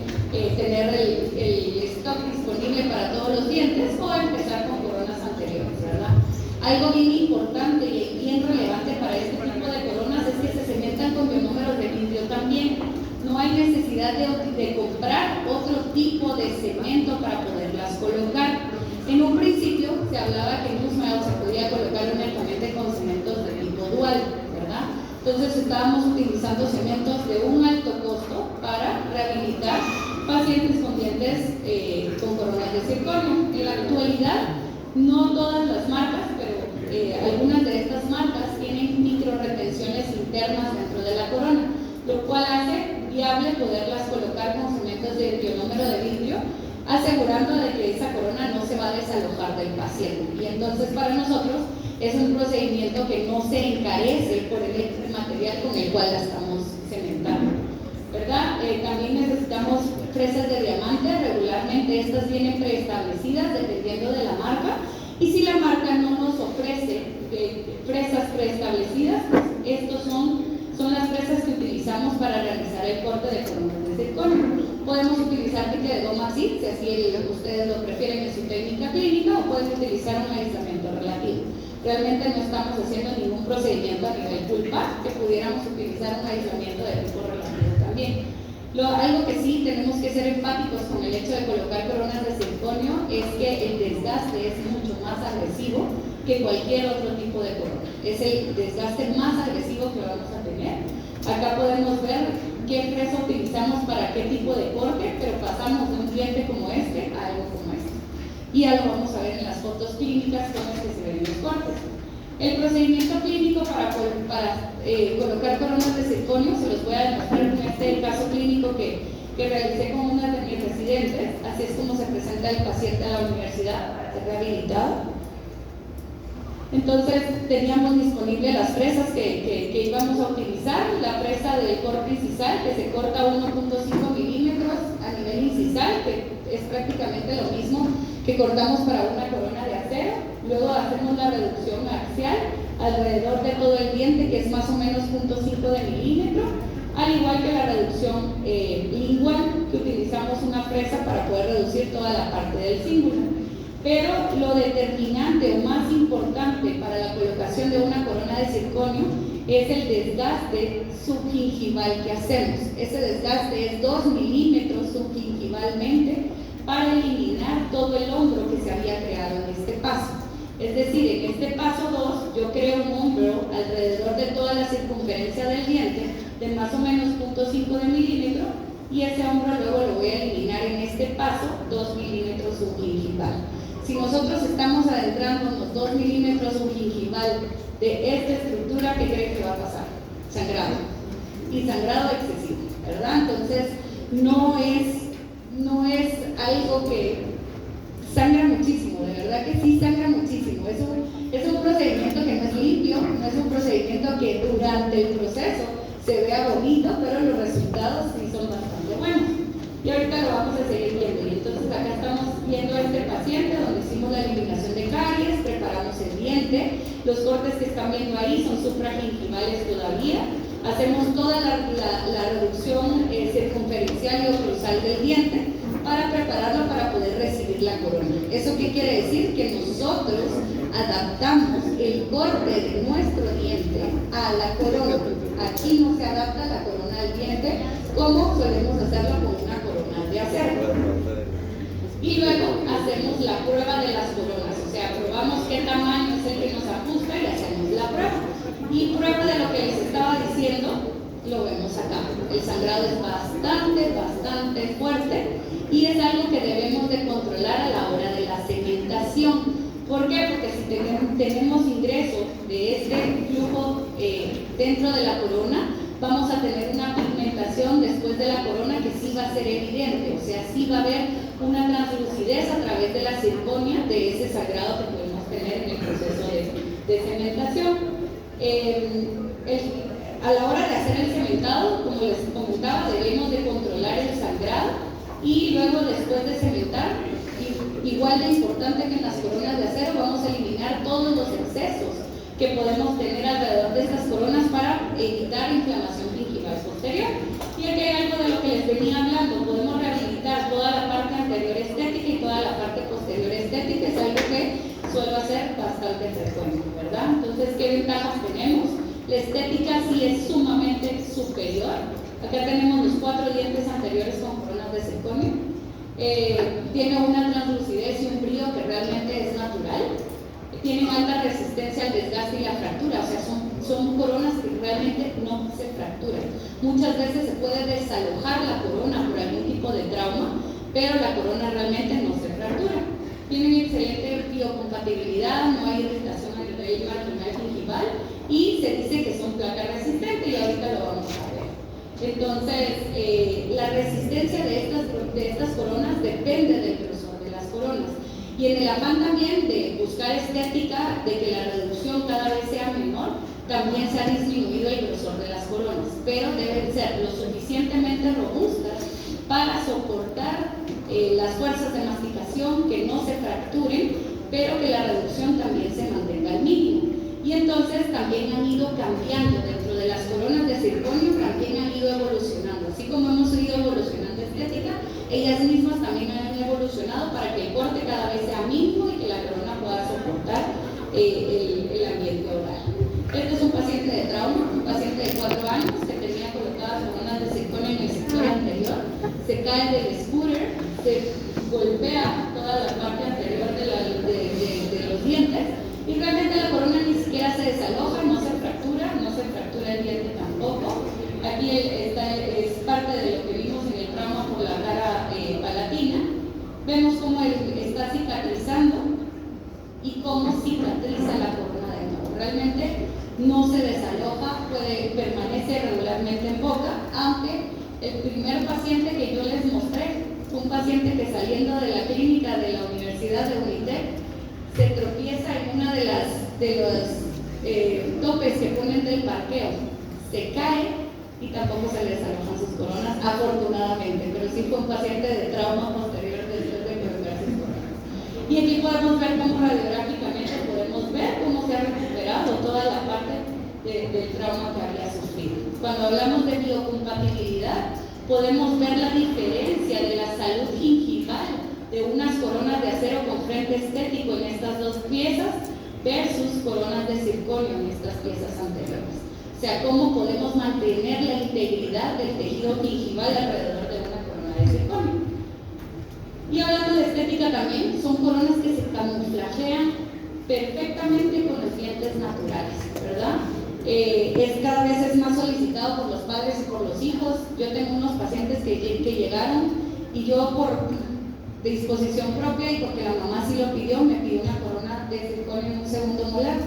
tener el stock disponible para todos los dientes o empezar con coronas anteriores, ¿verdad? Algo bien importante y bien relevante para este tipo de coronas es que se cementan con bionúmeros de vidrio también. No hay necesidad de comprar otro tipo de cemento para poderlas colocar. En un principio se hablaba que en Usmail se podía colocar únicamente con cementos de tipo dual, ¿verdad? Entonces estábamos utilizando cementos de un alto costo para rehabilitar pacientes con dientes con coronas de circonio. En la actualidad, no todas las marcas, pero algunas de estas marcas tienen micro retenciones internas dentro de la corona, lo cual hace viable poderlas colocar con cementos de ionómero de vidrio, asegurando de que esa corona no se va a desalojar del paciente. Y entonces para nosotros es un procedimiento que no se encarece por el material con el cual la estamos cementando, ¿verdad? También necesitamos fresas de diamante. Regularmente estas vienen preestablecidas dependiendo de la marca, y si la marca no nos ofrece fresas preestablecidas, pues estos son las fresas que utilizamos para realizar el corte de coronas de circonio. Podemos utilizar pique de goma así, si así ustedes lo prefieren en su técnica clínica, o pueden utilizar un aislamiento relativo. Realmente no estamos haciendo ningún procedimiento a nivel pulpar, que pudiéramos utilizar un aislamiento de tipo relativo también. Algo que sí tenemos que ser empáticos con el hecho de colocar coronas de circonio circonio es que el desgaste es mucho más agresivo que cualquier otro tipo de corona. Es el desgaste más agresivo que vamos a tener. Acá podemos ver qué fresa utilizamos para qué tipo de corte, pero pasamos de un diente como este a algo como este. Y ya lo vamos a ver en las fotos clínicas cómo es que se ven los cortes. El procedimiento clínico para colocar coronas de circonio se los voy a demostrar en el caso clínico que realicé con una de mis residentes. Así es como se presenta el paciente a la universidad para ser rehabilitado. Entonces teníamos disponibles las fresas que íbamos a utilizar, la fresa del corte incisal que se corta 1.5 milímetros a nivel incisal, que es prácticamente lo mismo que cortamos para una corona de acero. Luego hacemos la reducción axial alrededor de todo el diente, que es más o menos 0.5 de milímetro, al igual que la reducción lingual, que utilizamos una fresa para poder reducir toda la parte del cíngulo. Pero lo determinante o más importante para la colocación de una corona de circonio es el desgaste subgingival que hacemos. Ese desgaste es 2 milímetros subgingivalmente para eliminar todo el hombro que se había creado en este paso. Es decir, en este paso 2 yo creo un hombro alrededor de toda la circunferencia del diente de más o menos 0.5 de milímetro, y ese hombro luego lo voy a eliminar en este paso 2 milímetros subgingival. Si nosotros estamos adentrándonos 2 milímetros subgingival de esta estructura, ¿qué creen que va a pasar? Sangrado. Y sangrado excesivo, ¿verdad? Entonces, no es algo que sangra muchísimo, de verdad que sí sangra muchísimo. Es un procedimiento que no es limpio, no es un procedimiento que durante el proceso se vea bonito, pero los resultados sí son bastante buenos. Y ahorita lo vamos a seguir viendo. Y entonces acá estamos viendo a este paciente donde hicimos la eliminación de caries, preparamos el diente. Los cortes que están viendo ahí son supragingivales todavía. Hacemos toda la reducción circunferencial y oclusal del diente para prepararlo para poder recibir la corona. ¿Eso qué quiere decir? Que nosotros adaptamos el corte de nuestro diente a la corona. Aquí no se adapta la corona al diente como solemos hacerlo con una corona de acero. Y luego hacemos la prueba de las coronas, o sea, probamos qué tamaño es el que nos ajusta y hacemos la prueba. Y prueba de lo que les estaba diciendo, lo vemos acá. El sangrado es bastante fuerte y es algo que debemos de controlar a la hora de la segmentación. ¿Por qué? Porque si tenemos ingresos de este flujo dentro de la corona, vamos a tener una pigmentación después de la corona que sí va a ser evidente, o sea, sí va a haber una translucidez a través de la circonia de ese sangrado que podemos tener en el proceso de cementación. A la hora de hacer el cementado, como les comentaba, debemos de controlar el sangrado y luego después de cementar, igual de importante que en las coronas de acero, vamos a eliminar todos los excesos que podemos tener alrededor de estas coronas para evitar inflamación gingival posterior. Y aquí hay algo de lo que les venía hablando, podemos rehabilitar toda la parte anterior estética y toda la parte posterior estética, es algo que suelo hacer bastante frecuente, ¿verdad? Entonces, ¿qué ventajas tenemos? La estética sí es sumamente superior. Acá tenemos los 4 dientes anteriores con coronas de circonio. Tiene una translucidez y un brillo que realmente es natural. Tienen alta resistencia al desgaste y la fractura, o sea, son coronas que realmente no se fracturan. Muchas veces se puede desalojar la corona por algún tipo de trauma, pero la corona realmente no se fractura. Tienen excelente biocompatibilidad, no hay irritación a nivel marginal gingival y se dice que son placa resistentes y ahorita lo vamos a ver. Entonces, la resistencia de estas coronas depende del grosor de las coronas. Y en el afán también de buscar estética, de que la reducción cada vez sea menor, también se ha disminuido el grosor de las coronas, pero deben ser lo suficientemente robustas para soportar las fuerzas de masticación, que no se fracturen, pero que la reducción también se mantenga al mínimo. Y entonces también han ido cambiando dentro de las coronas de circonio, también han ido evolucionando. Así como hemos ido evolucionando estética, ellas mismas también han evolucionado para que el corte cada vez sea mínimo y que la corona pueda soportar el ambiente oral. Este es un paciente de trauma, un paciente de 4 años que tenía colocadas coronas de circonio en el sector anterior. Se cae del scooter, se golpea toda la parte anterior de los dientes y realmente la corona ni siquiera se desaloja, no se fractura el diente tampoco. Aquí es parte de lo que vimos en el trauma por la cara palatina. Vemos cómo está cicatrizando y cómo cicatriza la corona de nuevo. Realmente no se desaloja, permanece regularmente en boca, aunque el primer paciente que yo les mostré fue un paciente que saliendo de la clínica de la Universidad de Unitec se tropieza en una de los topes que ponen del parqueo, se cae y tampoco se le desalojan sus coronas, afortunadamente, pero sí fue un paciente de trauma posterior después de colocar sus coronas. Y aquí podemos ver cómo radiográficamente podemos ver cómo se ha recuperado toda la parte del trauma que había sufrido. Cuando hablamos de biocompatibilidad, podemos ver la diferencia de la salud gingival de unas coronas de acero con frente estético en estas dos piezas versus coronas de circonio en estas piezas anteriores. O sea, cómo podemos mantener la integridad del tejido gingival alrededor de una corona de circonio. Y hablando de estética también, son coronas que se camuflajean perfectamente con los dientes naturales, ¿verdad? Cada vez es más solicitado por los padres y por los hijos. Yo tengo unos pacientes que llegaron y yo por disposición propia y porque la mamá sí lo pidió, me pidió una corona de circonio en un segundo molar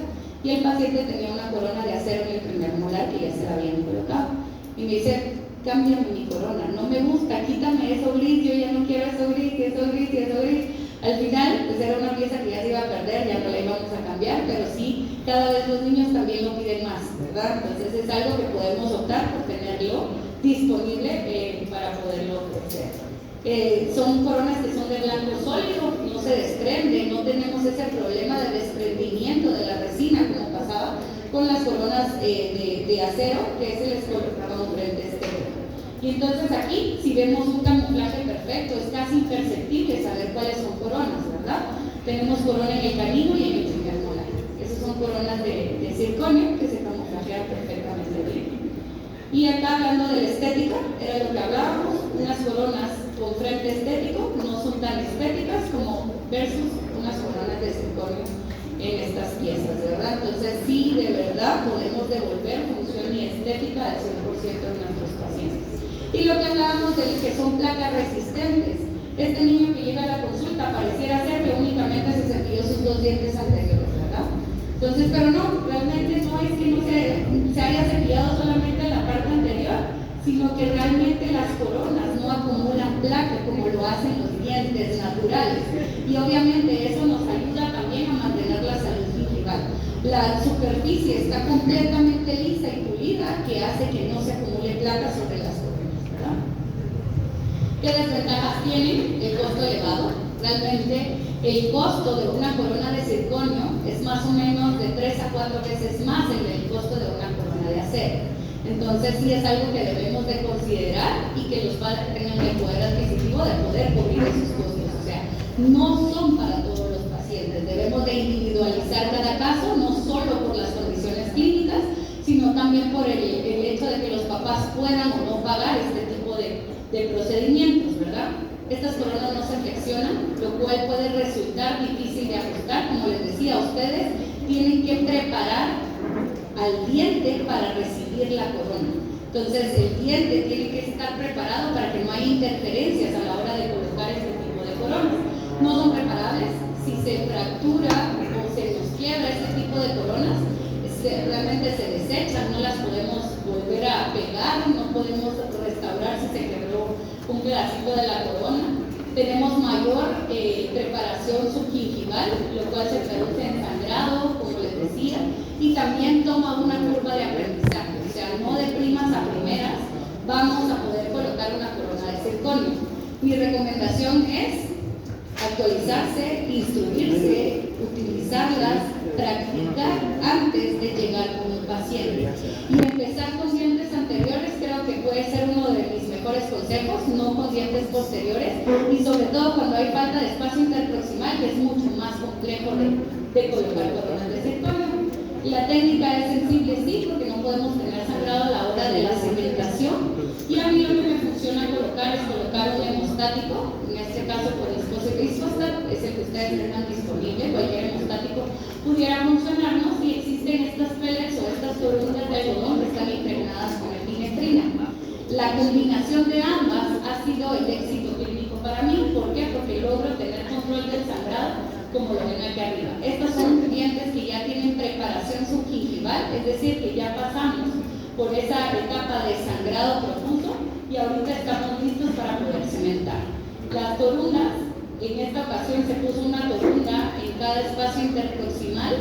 y el paciente tenía una corona de acero en el primer molar que ya se la habían colocado y me dice, cámbiame mi corona, no me gusta, quítame eso gris, yo ya no quiero eso gris, eso gris, eso gris. Al final, pues era una pieza que ya se iba a perder, ya no la íbamos a cambiar, pero sí, cada vez los niños también lo piden más, ¿verdad? Entonces es algo que podemos optar por tenerlo disponible para poderlo ofrecer. Son coronas que son de blanco sólido, no se desprenden, no tenemos ese problema de desprendimiento de la resina como pasaba con las coronas de acero que se les colocaba un frente estéreo. Y entonces aquí, si vemos un camuflaje perfecto, es casi imperceptible saber cuáles son coronas, ¿verdad? Tenemos corona en el canino y en el primer molar. Esas son coronas de circonio que se camuflajean perfectamente bien. Y acá hablando de la estética, era lo que hablábamos, unas coronas con frente estético no son tan estéticas como versus unas coronas de circonio en estas piezas, ¿verdad? Entonces sí, de verdad podemos devolver función y estética al 100% de nuestros pacientes. Y lo que hablábamos de que son placas resistentes, este niño que llega a la consulta pareciera ser que únicamente se cepilló sus dos dientes anteriores, ¿verdad? Entonces, pero no, realmente no es que no se haya cepillado solamente la parte anterior, sino que realmente las coronas no acumulan placa como lo hacen los dientes naturales. Y obviamente eso nos ayuda también a mantener la salud gingival. La superficie está completamente lisa y pulida, que hace que no se acumule placa sobre las coronas, ¿verdad? ¿Qué desventajas tienen? El costo elevado. Realmente el costo de una corona de circonio es más o menos de 3 a 4 veces más el costo de una corona de acero. Entonces sí es algo que debemos de considerar y que los padres tengan el poder adquisitivo de poder cubrir esos costos. O sea, no son para todos los pacientes. Debemos de individualizar cada caso, no solo por las condiciones clínicas, sino también por el hecho de que los papás puedan o no pagar este tipo de procedimientos, ¿verdad? Estas coronas no se flexionan, lo cual puede resultar difícil de ajustar. Como les decía, ustedes tienen que preparar al diente para recibir la corona. Entonces el diente tiene que estar preparado para que no haya interferencias a la hora de colocar este tipo de coronas. No son reparables. Si se fractura o se nos quiebra este tipo de coronas, realmente se desechan, no las podemos volver a pegar, no podemos restaurar si se quebró un pedacito de la corona. Tenemos mayor preparación subgingival, lo cual se traduce en sangrado, como les decía, y también toma una curva de aprendizaje, o sea, no de primas a primeras vamos a poder colocar una corona de circonio. Mi recomendación es actualizarse, instruirse, utilizarlas, practicar antes de llegar con un paciente. Y empezar con dientes anteriores creo que puede ser uno de mis mejores consejos, no con dientes posteriores, y sobre todo cuando hay falta de espacio interproximal, que es mucho más complejo de colocar coronas de circonio. La técnica es sensible, sí, porque no podemos tener sangrado a la hora de la cementación. Y a mí lo que me funciona colocar es colocar un hemostático. en este caso por Viscosat, es el que ustedes tengan disponible, cualquier hemostático pudiera funcionarnos, y existen estas pellets o estas torundas de algodón que están impregnadas con epinefrina. La combinación de ambas ha sido el éxito clínico para mí. ¿Por qué? Porque logro tener control del sangrado, como lo ven aquí arriba. Estos son dientes que ya tienen preparación subgingival, es decir, que ya pasamos por esa etapa de sangrado profundo y ahorita estamos listos para poder cementar. Las torundas, en esta ocasión se puso una torunda en cada espacio interproximal,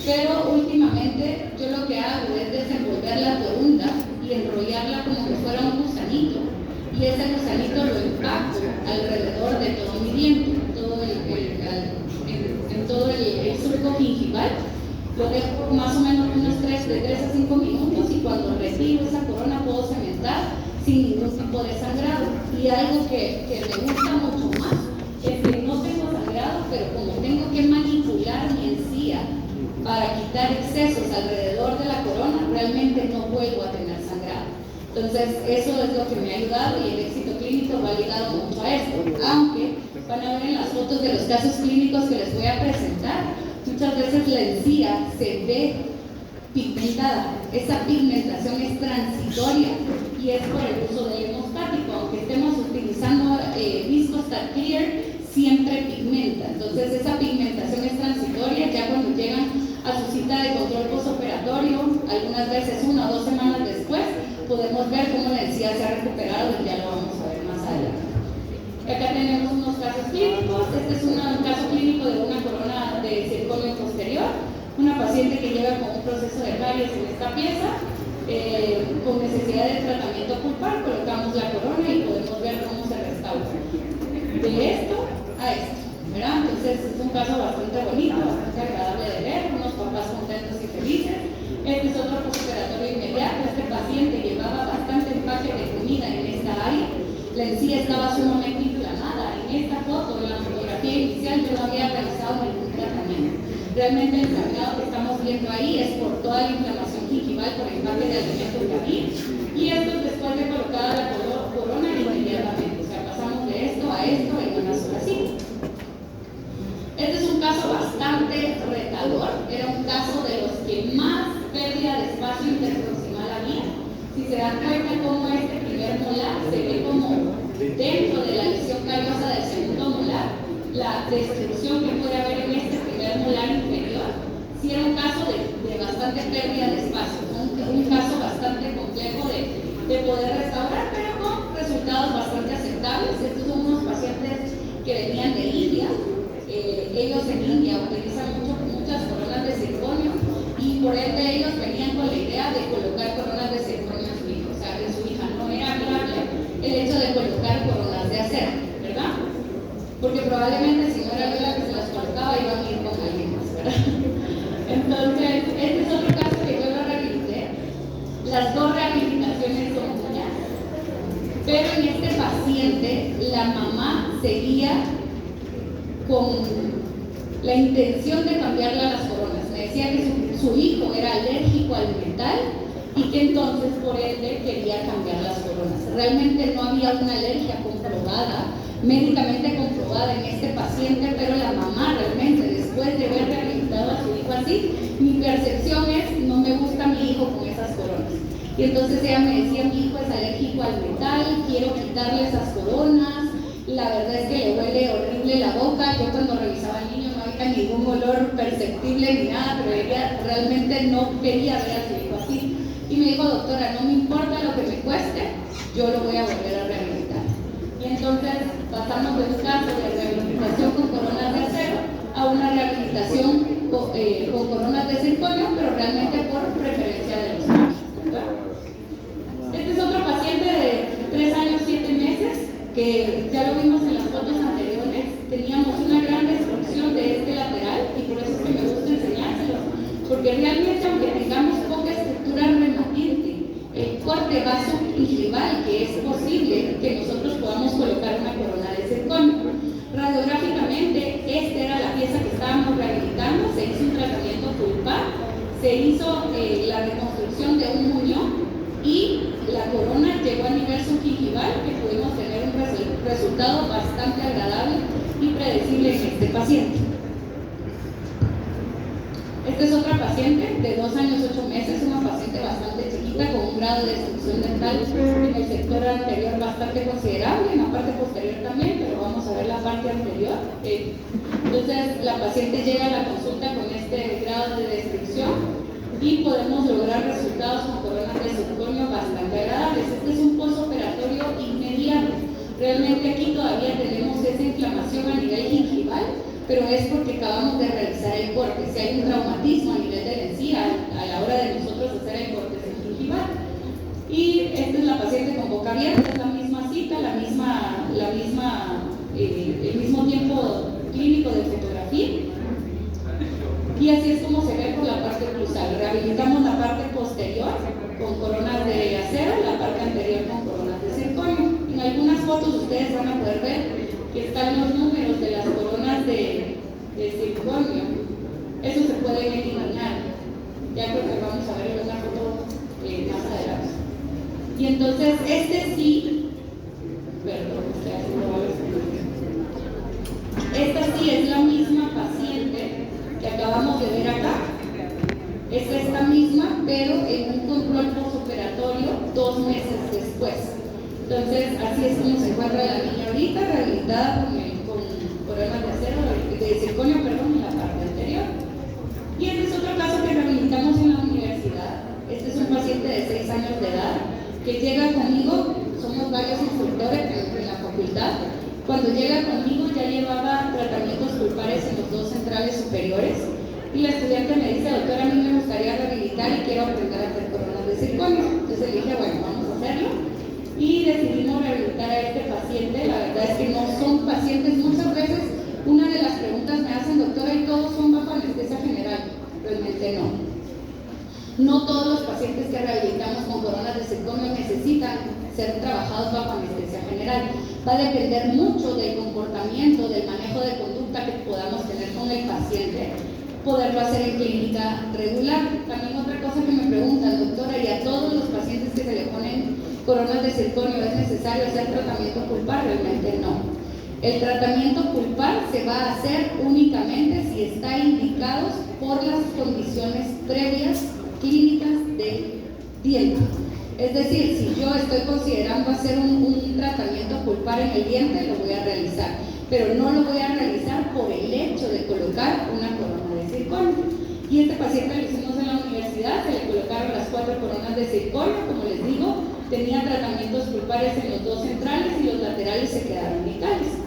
pero últimamente yo lo que hago es desenvolver la torunda y enrollarla como que fuera un gusanito, y ese gusanito lo empaco alrededor de todo mi diente, en todo el surco gingival. Lo dejo más o menos de 3 a 5 minutos, y cuando retiro esa corona puedo cementar sin ningún tipo de sangrado. Y algo que me gusta mucho más es que no tengo sangrado, pero como tengo que manipular mi encía para quitar excesos alrededor de la corona, realmente no vuelvo a tener sangrado. Entonces eso es lo que me ha ayudado, y el éxito clínico va ligado mucho a esto. Aunque van a ver en las fotos de los casos clínicos que les voy a presentar, muchas veces la encía se ve pigmentada. Esa pigmentación es transitoria y es por el uso del hemostático. Aunque estemos utilizando Viscosat Clear, siempre pigmenta. Entonces esa pigmentación es transitoria. Ya cuando llegan a su cita de control postoperatorio, algunas veces 1 o 2 semanas después, podemos ver cómo la encía se ha recuperado, y ya lo vamos a ver más adelante. Acá tenemos unos casos clínicos. Este es un caso clínico de una corona de circonio posterior, una paciente que lleva con un proceso de caries en esta pieza, con necesidad de tratamiento pulpar. Colocamos la corona y podemos ver cómo se restaura de esto a esto, ¿verdad? Entonces es un caso bastante bonito, bastante agradable de ver, unos papás contentos y felices. Este es otro postoperatorio inmediato. Este paciente llevaba bastante empaque de comida en esta área, la encía estaba sumamente inflamada. En esta foto, en la fotografía inicial, yo no había realizado ningún tratamiento. Realmente el sangrado que estamos viendo ahí es por toda la inflamación gingival por empaque de alimento que había, y esto es después de colocada la corona inmediatamente. O sea, pasamos de esto a esto en una sola cita. Este es un caso bastante retador. Era un caso de los que más pérdida de espacio interproximal había. Si se dan cuenta cómo este primer molar se ve como dentro de la lesión callosa del segundo molar, la destrucción que puede haber en este primer molar inferior, sí era un caso de bastante pérdida de espacio, un caso bastante complejo de poder restaurar, pero con resultados bastante aceptables. Estos son unos pacientes que venían de India. Ellos en India utilizan muchas coronas de circonio, y por ende ellos venían con la idea de colocar coronas de circonio en su hijo. O sea, que su hija no era viable el hecho de colocar coronas de acero, ¿verdad? Porque probablemente si no era yo la que se las colocaba, iban a ir con alguien más, ¿verdad? Entonces, este es otro caso que yo lo rehabilité. Las 2 rehabilitaciones son mías, pero en este paciente la mamá seguía con la intención de cambiarle a las coronas. Me decía que su hijo era alérgico al metal, y que entonces por ende quería cambiar las coronas. Realmente no había una alergia comprobada, médicamente comprobada en este paciente, pero la mamá realmente, después de haber rehabilitado a su hijo así, mi percepción es: no me gusta mi hijo con esas coronas. Y entonces ella me decía: mi hijo es alérgico al metal, quiero quitarle esas coronas. La verdad es que le huele horrible la boca. Yo cuando revisaba al niño no había ningún olor perceptible ni nada, pero ella realmente no quería ver a su hijo así. Y me dijo: doctora, no me importa lo que me cueste, yo lo voy a volver a rehabilitar. Y entonces pasamos de un caso de rehabilitación con coronas de acero a una rehabilitación con coronas de circonio, pero realmente por preferencia de los padres, ¿verdad? Este es otro paciente de 3 años, 7 meses, que ya lo vimos en las fotos anteriores. Teníamos una gran destrucción de este lateral, y por eso es que me gusta enseñárselo, porque realmente, aunque tengamos poca estructura remanente, el corte vasogingival, que es posible que nosotros podamos colocar una corona de circonio. Radiográficamente, esta era la pieza que estábamos rehabilitando. Se hizo un tratamiento pulpar, se hizo la reconstrucción de un muñón y la corona llegó a nivel subgingival, que pudimos tener un resultado bastante agradable y predecible en este paciente. Esta es otra paciente de 2 años 8 meses, una paciente bastante chiquita con un grado de destrucción dental en el sector anterior bastante considerable, en la parte posterior también, pero vamos a ver la parte anterior. Entonces la paciente llega a la consulta con este grado de destrucción y podemos lograr resultados con coronas de circonio bastante agradables. Este es un postoperatorio inmediato. Realmente aquí todavía tenemos esa inflamación a nivel gingival, pero es porque acabamos de realizar el corte. Si hay un traumatismo a nivel de la encía a la hora de nosotros hacer el corte gingival. Y esta es la paciente con boca abierta, es la misma cita, el mismo tiempo clínico de fotografía. Y así es como se ve por la parte cruzal. Rehabilitamos la parte posterior con coronas de acero, la parte anterior con coronas de circonio. En algunas fotos ustedes van a poder ver que están los números de las coronas de circonio. Eso se puede eliminar. Ya creo que vamos a ver en una foto más adelante. Y entonces este sí, perdón, estoy haciendo varios puntos. Esta sí es la misma paciente que acabamos de ver acá. Es esta misma, pero en un control postoperatorio 2 meses después. Entonces, así es como se encuentra la niña ahorita, rehabilitada con coronas de acero, de circonio, perdón, en la parte anterior. Y este es otro caso que rehabilitamos en la universidad. Este es un paciente de 6 años de edad que llega conmigo, somos varios instructores en la facultad. Cuando llega conmigo ya llevaba tratamientos pulpares en los 2 centrales superiores. Y la estudiante me dice, doctora, a mí me gustaría rehabilitar y quiero aprender a hacer coronas de circonio. Entonces le dije, bueno, vamos a hacerlo. Y decidimos rehabilitar a este paciente. La verdad es que no son pacientes, muchas veces una de las preguntas me hacen, doctora, ¿y todos son bajo anestesia general? Realmente no. No todos los pacientes que rehabilitamos con coronas de circonio necesitan ser trabajados bajo anestesia general. Va a depender mucho del comportamiento, del manejo de conducta que podamos tener con el paciente, poderlo hacer en clínica regular. También otra cosa que me preguntan, doctora, ¿y a todos los pacientes que se le ponen coronas de circonio es necesario hacer tratamiento pulpar? Realmente no. El tratamiento pulpar se va a hacer únicamente si está indicado por las condiciones previas clínicas del diente. Es decir, si yo estoy considerando hacer un tratamiento pulpar en el diente, lo voy a realizar, pero no lo voy a realizar por el hecho de colocar una corona de circonio. Y este paciente lo hicimos en la universidad, se le colocaron las 4 coronas de circonio, como les digo, tenía tratamientos pulpares en los 2 centrales y los laterales se quedaron vitales.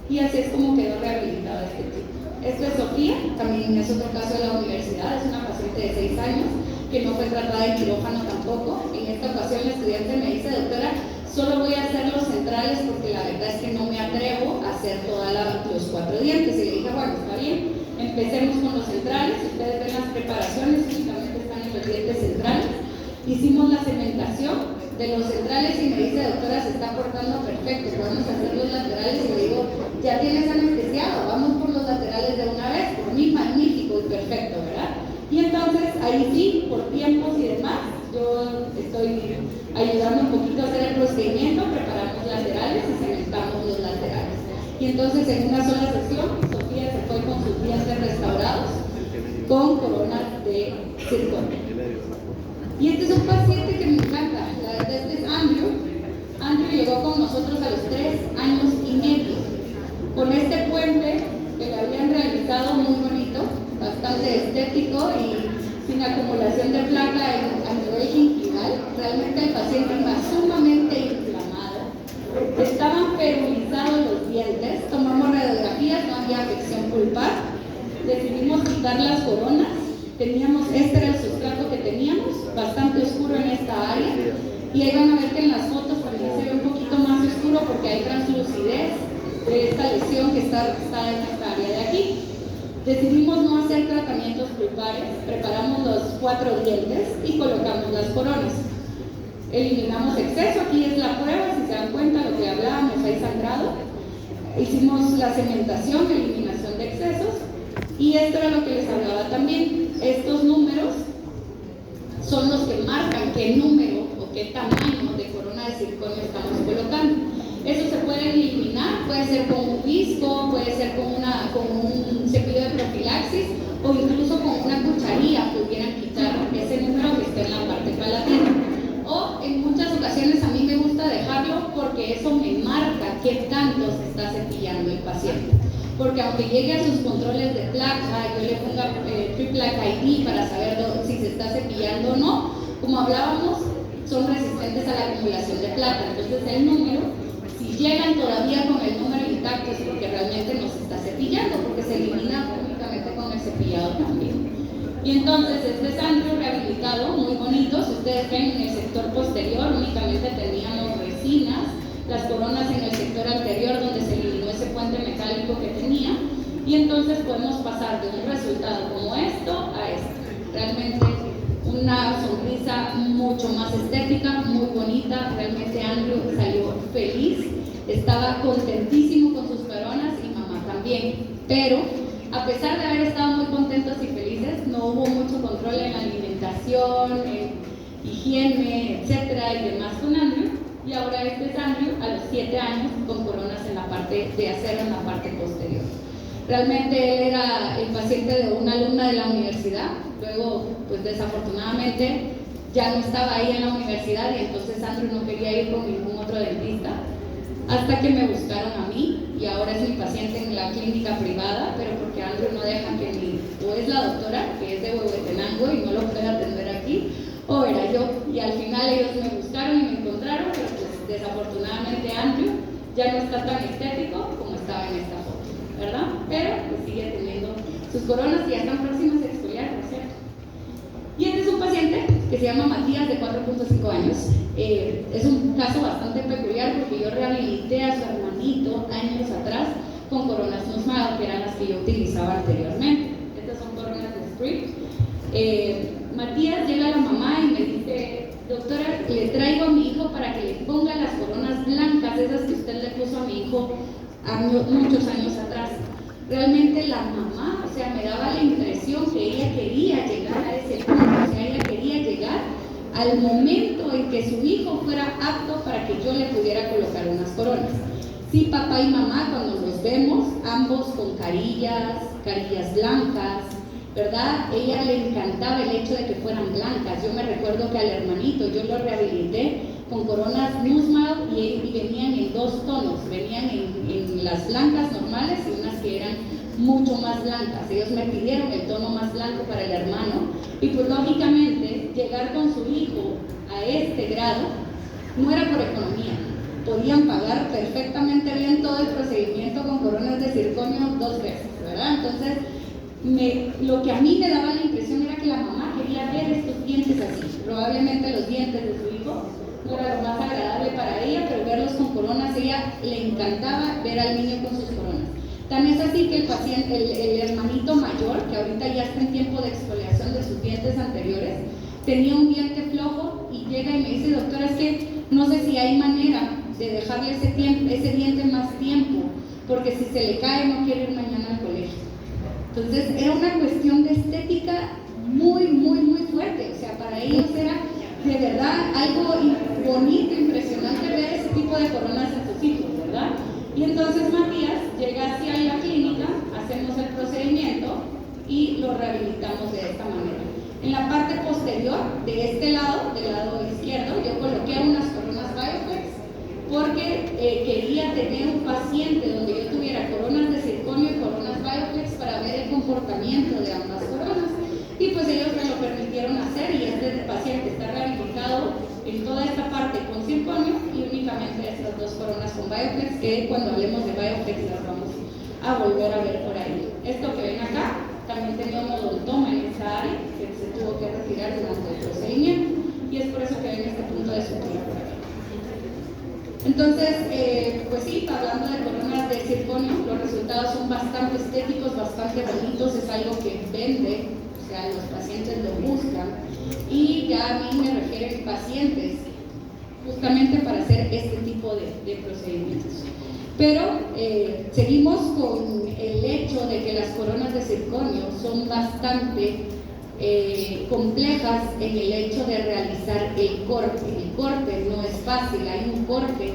Y así es como quedó rehabilitado este tipo. Esta es Sofía, también es otro caso de la universidad, es una paciente de 6 años que no fue tratada en quirófano tampoco. En esta ocasión la estudiante me dice, doctora, solo voy a hacer los centrales porque la verdad es que no me atrevo a hacer todos los 4 dientes. Y le dije, bueno, está bien, empecemos con los centrales. Ustedes ven las preparaciones, únicamente están en los dientes centrales. Hicimos la cementación de los centrales y me dice, doctora, se está portando perfecto, podemos hacer los laterales. Y le digo, ya tienes anestesiado, vamos por los laterales de una vez. Por mí, magnífico y perfecto, ¿verdad? Y entonces, ahí sí, por tiempos y demás, yo estoy ayudando un poquito a hacer el procedimiento, preparamos laterales y cementamos los laterales. Y entonces, en una sola sesión, Sofía se fue con sus dientes restaurados con coronas de circonio. Y este es un paciente que me encanta, la verdad, este es Andrew. Andrew llegó con nosotros a los 3 años y medio, con este puente que le habían realizado muy bonito, bastante estético y sin acumulación de placa a nivel gingival. Realmente el paciente iba sumamente inflamado, estaban perulizados los dientes, tomamos radiografías, no había afección pulpar, decidimos quitar las coronas. Este era el sustrato que teníamos, bastante oscuro en esta área, y ahí van a ver que en las fotos también se ve un poquito más oscuro porque hay translucidez de esta lesión que está en esta área de aquí. Decidimos no hacer tratamientos pulpares, preparamos los 4 dientes y colocamos las coronas. Eliminamos exceso, aquí es la prueba, si se dan cuenta lo que hablábamos, hay sangrado. Hicimos la cementación, eliminación de excesos, y esto era lo que les hablaba también. Estos números son los que marcan qué número o qué tamaño de corona de circonio estamos colocando. Eso se puede eliminar, puede ser con un visco, puede ser con un cepillo de profilaxis o incluso con una cucharilla pudieran quitar ese número que está en la parte palatina. O en muchas ocasiones a mí me gusta dejarlo porque eso me marca qué tanto se está cepillando el paciente. Porque aunque llegue a sus controles de placa, yo le ponga Placa ID para saber si se está cepillando o no, como hablábamos, son resistentes a la acumulación de placa. Entonces el número, si llegan todavía con el número intacto, es porque realmente no se está cepillando, porque se elimina únicamente con el cepillado también. Y entonces este es Andrew rehabilitado, muy bonito. Si ustedes ven en el sector posterior únicamente teníamos resinas, las coronas en el sector anterior donde se eliminó ese puente metálico que tenía, y entonces podemos pasar de un resultado como esto a esto. Realmente una sonrisa mucho más estética, muy bonita. Realmente Andrew salió feliz, estaba contentísimo con sus coronas y mamá también, pero a pesar de haber estado muy contentos y felices, no hubo mucho control en la alimentación, en higiene, etcétera y demás con Andrew. Y ahora este es Andrew a los 7 años con coronas en la parte de acero en la parte posterior. Realmente él era el paciente de una alumna de la universidad, luego pues desafortunadamente ya no estaba ahí en la universidad y entonces Andrew no quería ir con ningún otro dentista, hasta que me buscaron a mí y ahora es mi paciente en la clínica privada, pero porque Andrew no deja que o es la doctora, que es de Huehuetenango y no lo puede atender aquí, o era yo, y al final ellos me buscaron y me encontraron, pero pues desafortunadamente Andrew ya no está tan estético como estaba en esta foto, ¿verdad? Pero pues sigue teniendo sus coronas y ya están próximas a exfoliar, por cierto. Y este es un paciente que se llama Matías, de 4.5 años. Es un caso bastante peculiar porque yo rehabilité a su hermanito años atrás con coronas Nussmeier, que eran las que yo utilizaba anteriormente. Estas son coronas de Strip. Matías llega a la mamá y me dice: doctora, le traigo a mi hijo para que le ponga las coronas blancas, esas que usted le puso a mi hijo muchos años atrás. Realmente la mamá, o sea, me daba la impresión que ella quería llegar a ese punto, o sea, ella quería llegar al momento en que su hijo fuera apto para que yo le pudiera colocar unas coronas. Sí, papá y mamá, cuando los vemos, ambos con carillas blancas, ¿verdad? Ella le encantaba el hecho de que fueran blancas. Yo me recuerdo que al hermanito yo lo rehabilité con coronas Nussmeier y venían en 2 tonos, venían en las blancas normales y unas que eran mucho más blancas. Ellos me pidieron el tono más blanco para el hermano y pues lógicamente llegar con su hijo a este grado no era por economía. Podían pagar perfectamente bien todo el procedimiento con coronas de circonio 2 veces, ¿verdad? Entonces lo que a mí me daba la impresión era que la mamá quería ver estos dientes así. Probablemente los dientes de su hijo no era lo más agradable para ella, pero verlos con coronas, ella le encantaba ver al niño con sus coronas. Tan es así que el paciente, el hermanito mayor, que ahorita ya está en tiempo de exfoliación de sus dientes anteriores, tenía un diente flojo y llega y me dice: doctora, es que no sé si hay manera de dejarle ese diente más tiempo, porque si se le cae no quiere ir mañana al colegio. Entonces era una cuestión de estética muy, muy, muy fuerte. O sea, para ellos era de verdad algo bonito, impresionante ver ese tipo de coronas en sus hijos, ¿verdad? Y entonces Matías llega hacia la clínica, hacemos el procedimiento y lo rehabilitamos de esta manera. En la parte posterior, de este lado, del lado izquierdo, yo coloqué unas coronas Bioflex porque quería tener un paciente donde yo tuviera coronas de circonio y coronas Bioflex para ver el comportamiento de ambas coronas. Y pues ellos me lo permitieron hacer y este paciente está rehabilitado en toda esta parte con circonio y únicamente estas 2 coronas con Bioflex, que cuando hablemos de Bioflex las vamos a volver a ver por ahí. Esto que ven acá, también tenía un odontoma en esa área que se tuvo que retirar durante el procedimiento y es por eso que ven este punto de sutura por aquí. Entonces, pues sí, hablando de coronas de circonio, los resultados son bastante estéticos, bastante bonitos, es algo que vende, o sea, los pacientes lo buscan y ya a mí me refieren pacientes justamente para hacer este tipo de procedimientos. Pero seguimos con el hecho de que las coronas de circonio son bastante complejas en el hecho de realizar el corte. El corte no es fácil, hay un corte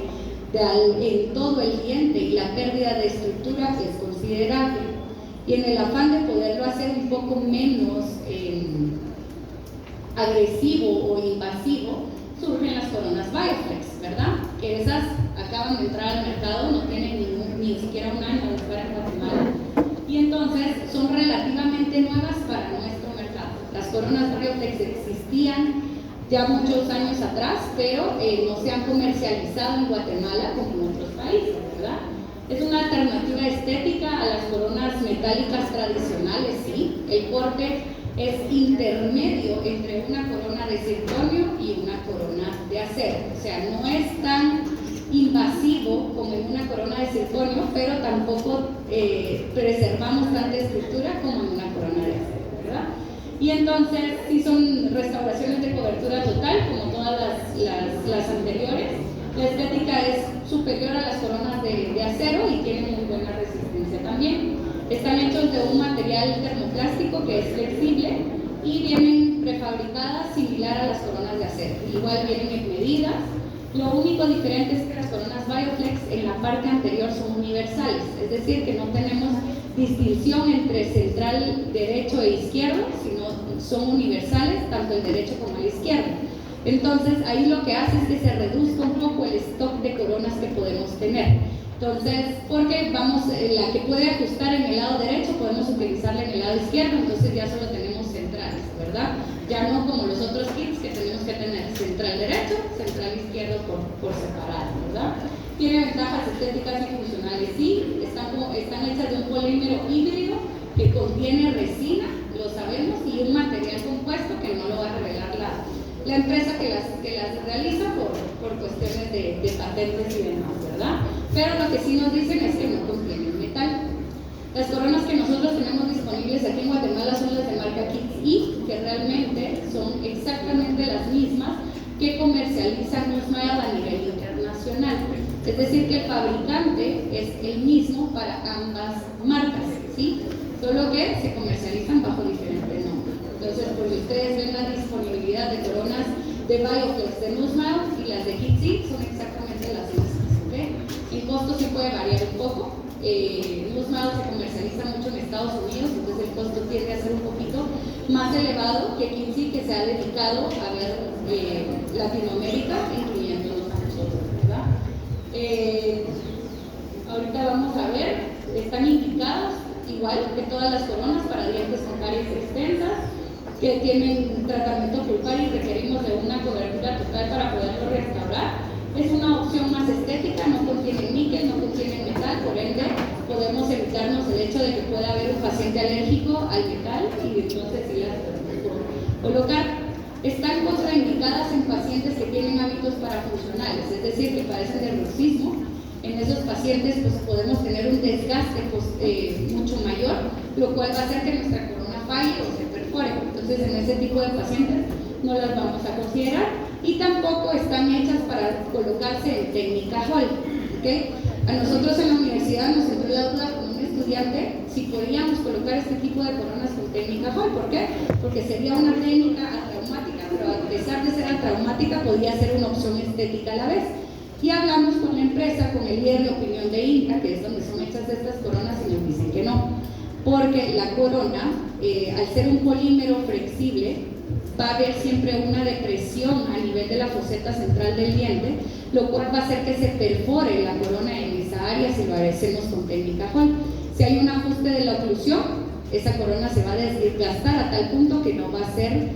en todo el diente y la pérdida de estructura es considerable. Y en el afán de poderlo hacer un poco menos agresivo o invasivo, surgen las coronas Bioflex, ¿verdad? Que esas acaban de entrar al mercado, no tienen ni siquiera un año de estar en Guatemala, y entonces son relativamente nuevas para nuestro mercado. Las coronas Bioflex existían ya muchos años atrás, pero no se han comercializado en Guatemala como en otros países, ¿verdad? Es una alternativa estética a las coronas metálicas tradicionales, sí. El corte es intermedio entre una corona de circonio y una corona de acero. O sea, no es tan invasivo como en una corona de circonio, pero tampoco preservamos tanta estructura como en una corona de acero, ¿verdad? Y entonces, sí son restauraciones de cobertura total, como todas las anteriores. La estética es superior a las coronas de acero y tienen muy buena resistencia también. Están hechos de un material termoplástico que es flexible y vienen prefabricadas similar a las coronas de acero. Igual vienen en medidas. Lo único diferente es que las coronas Bioflex en la parte anterior son universales, es decir, que no tenemos distinción entre central derecho e izquierdo, sino son universales, tanto el derecho como el izquierdo. Entonces, ahí lo que hace es que se reduzca un poco el stock de coronas que podemos tener. Entonces, porque la que puede ajustar en el lado derecho, podemos utilizarla en el lado izquierdo, entonces ya solo tenemos centrales, ¿verdad? Ya no como los otros kits que tenemos que tener central derecho, central izquierdo por separado, ¿verdad? Tiene ventajas estéticas y funcionales, sí, están hechas de un polímero híbrido que contiene resina, lo sabemos, y un material compuesto que no lo va a revelar la empresa que las realiza por cuestiones de patentes y demás, ¿verdad? Pero lo que sí nos dicen es que no contienen metal. Las coronas que nosotros tenemos disponibles aquí en Guatemala son las de marca Kits E, que realmente son exactamente las mismas que comercializa NuSmile a nivel internacional. Es decir, que el fabricante es el mismo para ambas marcas, ¿sí? Solo que se comercializan bajo diferentes nombres. Entonces, pues ustedes ven la disponibilidad de coronas de Bioflex de NuSmile y las de Kits E son exactamente las mismas, ¿ok? El costo sí puede variar un poco. NuSmile se comercializa mucho en Estados Unidos, entonces el costo tiende a ser un poquito más elevado que Kits E, que se ha dedicado a ver Latinoamérica, incluyéndonos a nosotros, ¿verdad? Ahorita vamos a ver, están indicadas igual que todas las coronas para dientes con caries extensas, que tienen tratamiento pulpar y requerimos de una cobertura total para poderlo restaurar. Es una opción más estética, no contiene níquel, no contiene metal, por ende podemos evitarnos el hecho de que pueda haber un paciente alérgico al metal y entonces sí las podemos colocar. Están contraindicadas en pacientes que tienen hábitos parafuncionales, es decir, que padecen de bruxismo. En esos pacientes pues, podemos tener un desgaste mucho mayor, lo cual va a hacer que nuestra corona falle o se perfore. Entonces, en ese tipo de pacientes no las vamos a considerar y tampoco están hechas para colocarse en técnica Hall, ¿okay? A nosotros en la universidad nos entró la duda con un estudiante si podíamos colocar este tipo de coronas con técnica Hall. ¿Por qué? Porque sería una técnica atraumática, pero a pesar de ser atraumática podía ser una opción estética a la vez. Y hablamos con la empresa, con el líder de opinión de INCA, que es donde son hechas estas coronas, y nos dicen que no, porque la corona, al ser un polímero flexible, va a haber siempre una depresión a nivel de la foseta central del diente, lo cual va a hacer que se perfore la corona en esa área si lo hacemos con técnica Hall. Si hay un ajuste de la oclusión, esa corona se va a desgastar a tal punto que no va a ser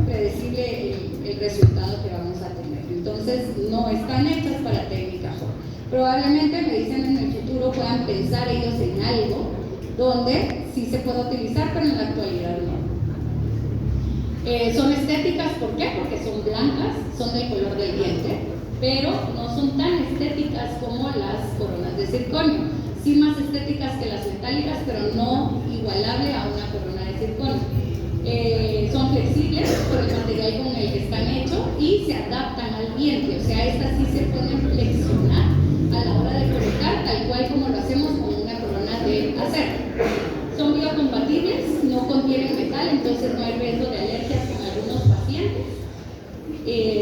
predecible el resultado que vamos a tener. Entonces, no están hechas para técnica Hall. Probablemente, me dicen, en el futuro puedan pensar ellos en algo donde sí se puede utilizar, pero en la actualidad no. Son estéticas, ¿por qué? Porque son blancas, son del color del diente, pero no son tan estéticas como las coronas de circonio. Sí más estéticas que las metálicas, pero no igualable a una corona de circonio. Son flexibles por el material con el que están hechos y se adaptan al diente, o sea, estas sí se pueden flexionar a la hora de colocar, tal cual como lo hacemos con una corona de acero. Son biocompatibles, no no contienen metal, entonces no hay riesgo de alergias con algunos pacientes.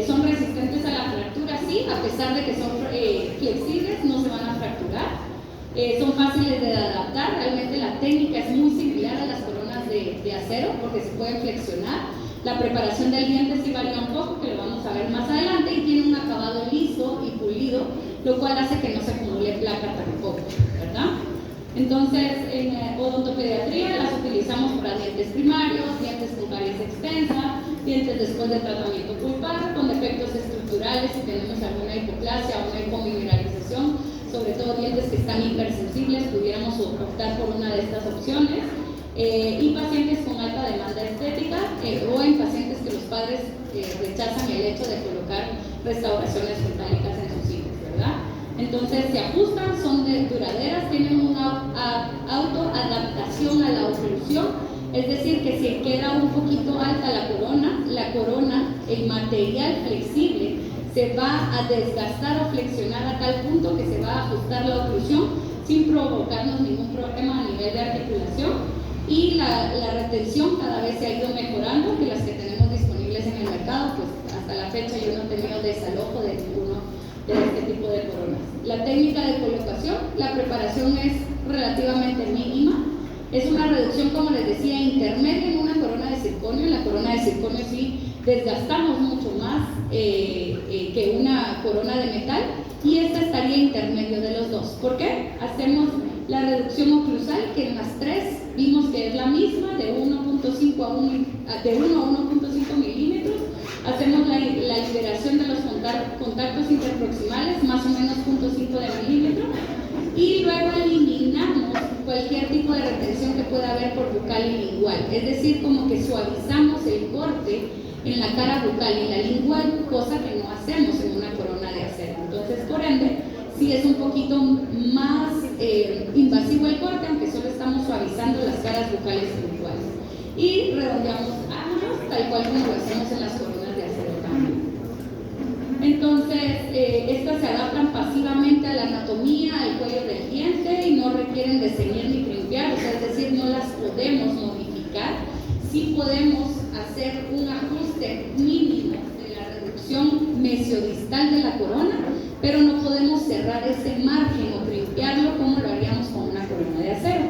Son resistentes a la fractura, sí, a pesar de que son flexibles, no se van a fracturar. Son fáciles de adaptar, realmente la técnica es muy similar a las coronas de acero porque se pueden flexionar. La preparación del diente sí varía un poco, que lo vamos a ver más adelante, y tiene un acabado liso y pulido, lo cual hace que no se acumule placa tampoco, ¿verdad? Entonces, en odontopediatría las utilizamos para dientes primarios, dientes con caries extensa, dientes después de tratamiento pulpar, con defectos estructurales, si tenemos alguna hipoplasia o una hipomineralización, sobre todo dientes que están hipersensibles, pudiéramos optar por una de estas opciones. Y pacientes con alta demanda estética o en pacientes que los padres rechazan el hecho de colocar restauraciones frontálicas en sus hijos, ¿verdad? Entonces se ajustan, son duraderas, tienen una autoadaptación a la oclusión, es decir, que si queda un poquito alta la corona, el material flexible se va a desgastar o flexionar a tal punto que se va a ajustar la oclusión sin provocarnos ningún problema a nivel de articulación. Y la retención cada vez se ha ido mejorando, que las que tenemos disponibles en el mercado, pues hasta la fecha yo no he tenido desalojo de ninguno de este tipo de coronas. La técnica de colocación, la preparación es relativamente mínima, es una reducción, como les decía, intermedia en una corona de circonio. En la corona de circonio sí desgastamos mucho más que una corona de metal, y esta estaría intermedio de los dos. ¿Por qué? Hacemos la reducción oclusal, que en las tres vimos que es la misma, de 1.5 a 1.5 milímetros. Hacemos la liberación de los contactos interproximales, más o menos 0.5 de milímetro, y luego eliminamos cualquier tipo de retención que pueda haber por bucal y lingual, es decir, como que suavizamos el corte en la cara bucal y la lingual, cosa que no hacemos en una corona de acero. Entonces, por ende, sí es un poquito más invasivo el corte, aunque solo estamos suavizando las caras bucales y linguales. Y redondeamos ángulos, tal cual como lo hacemos en las coronas de acero también. Entonces, estas se adaptan pasivamente a la anatomía, al cuello del diente, y no requieren de ceñir ni crimpear, o sea, es decir, no las podemos modificar. Sí podemos hacer un ajuste mínimo de la reducción mesiodistal de la corona, pero no podemos cerrar ese margen o crimpearlo como lo haríamos con una corona de acero.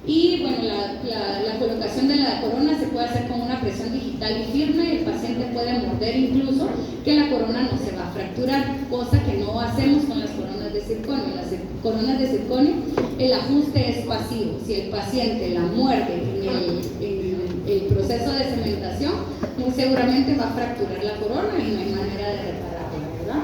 Y bueno, la colocación de la corona se puede hacer con una presión digital y firme. El paciente puede morder incluso que la corona no se va a fracturar, cosa que no hacemos con las coronas de circonio. Las coronas de circonio, el ajuste es pasivo. Si el paciente la muerde en el proceso de cementación, muy seguramente va a fracturar la corona y no hay manera de repararla, ¿verdad?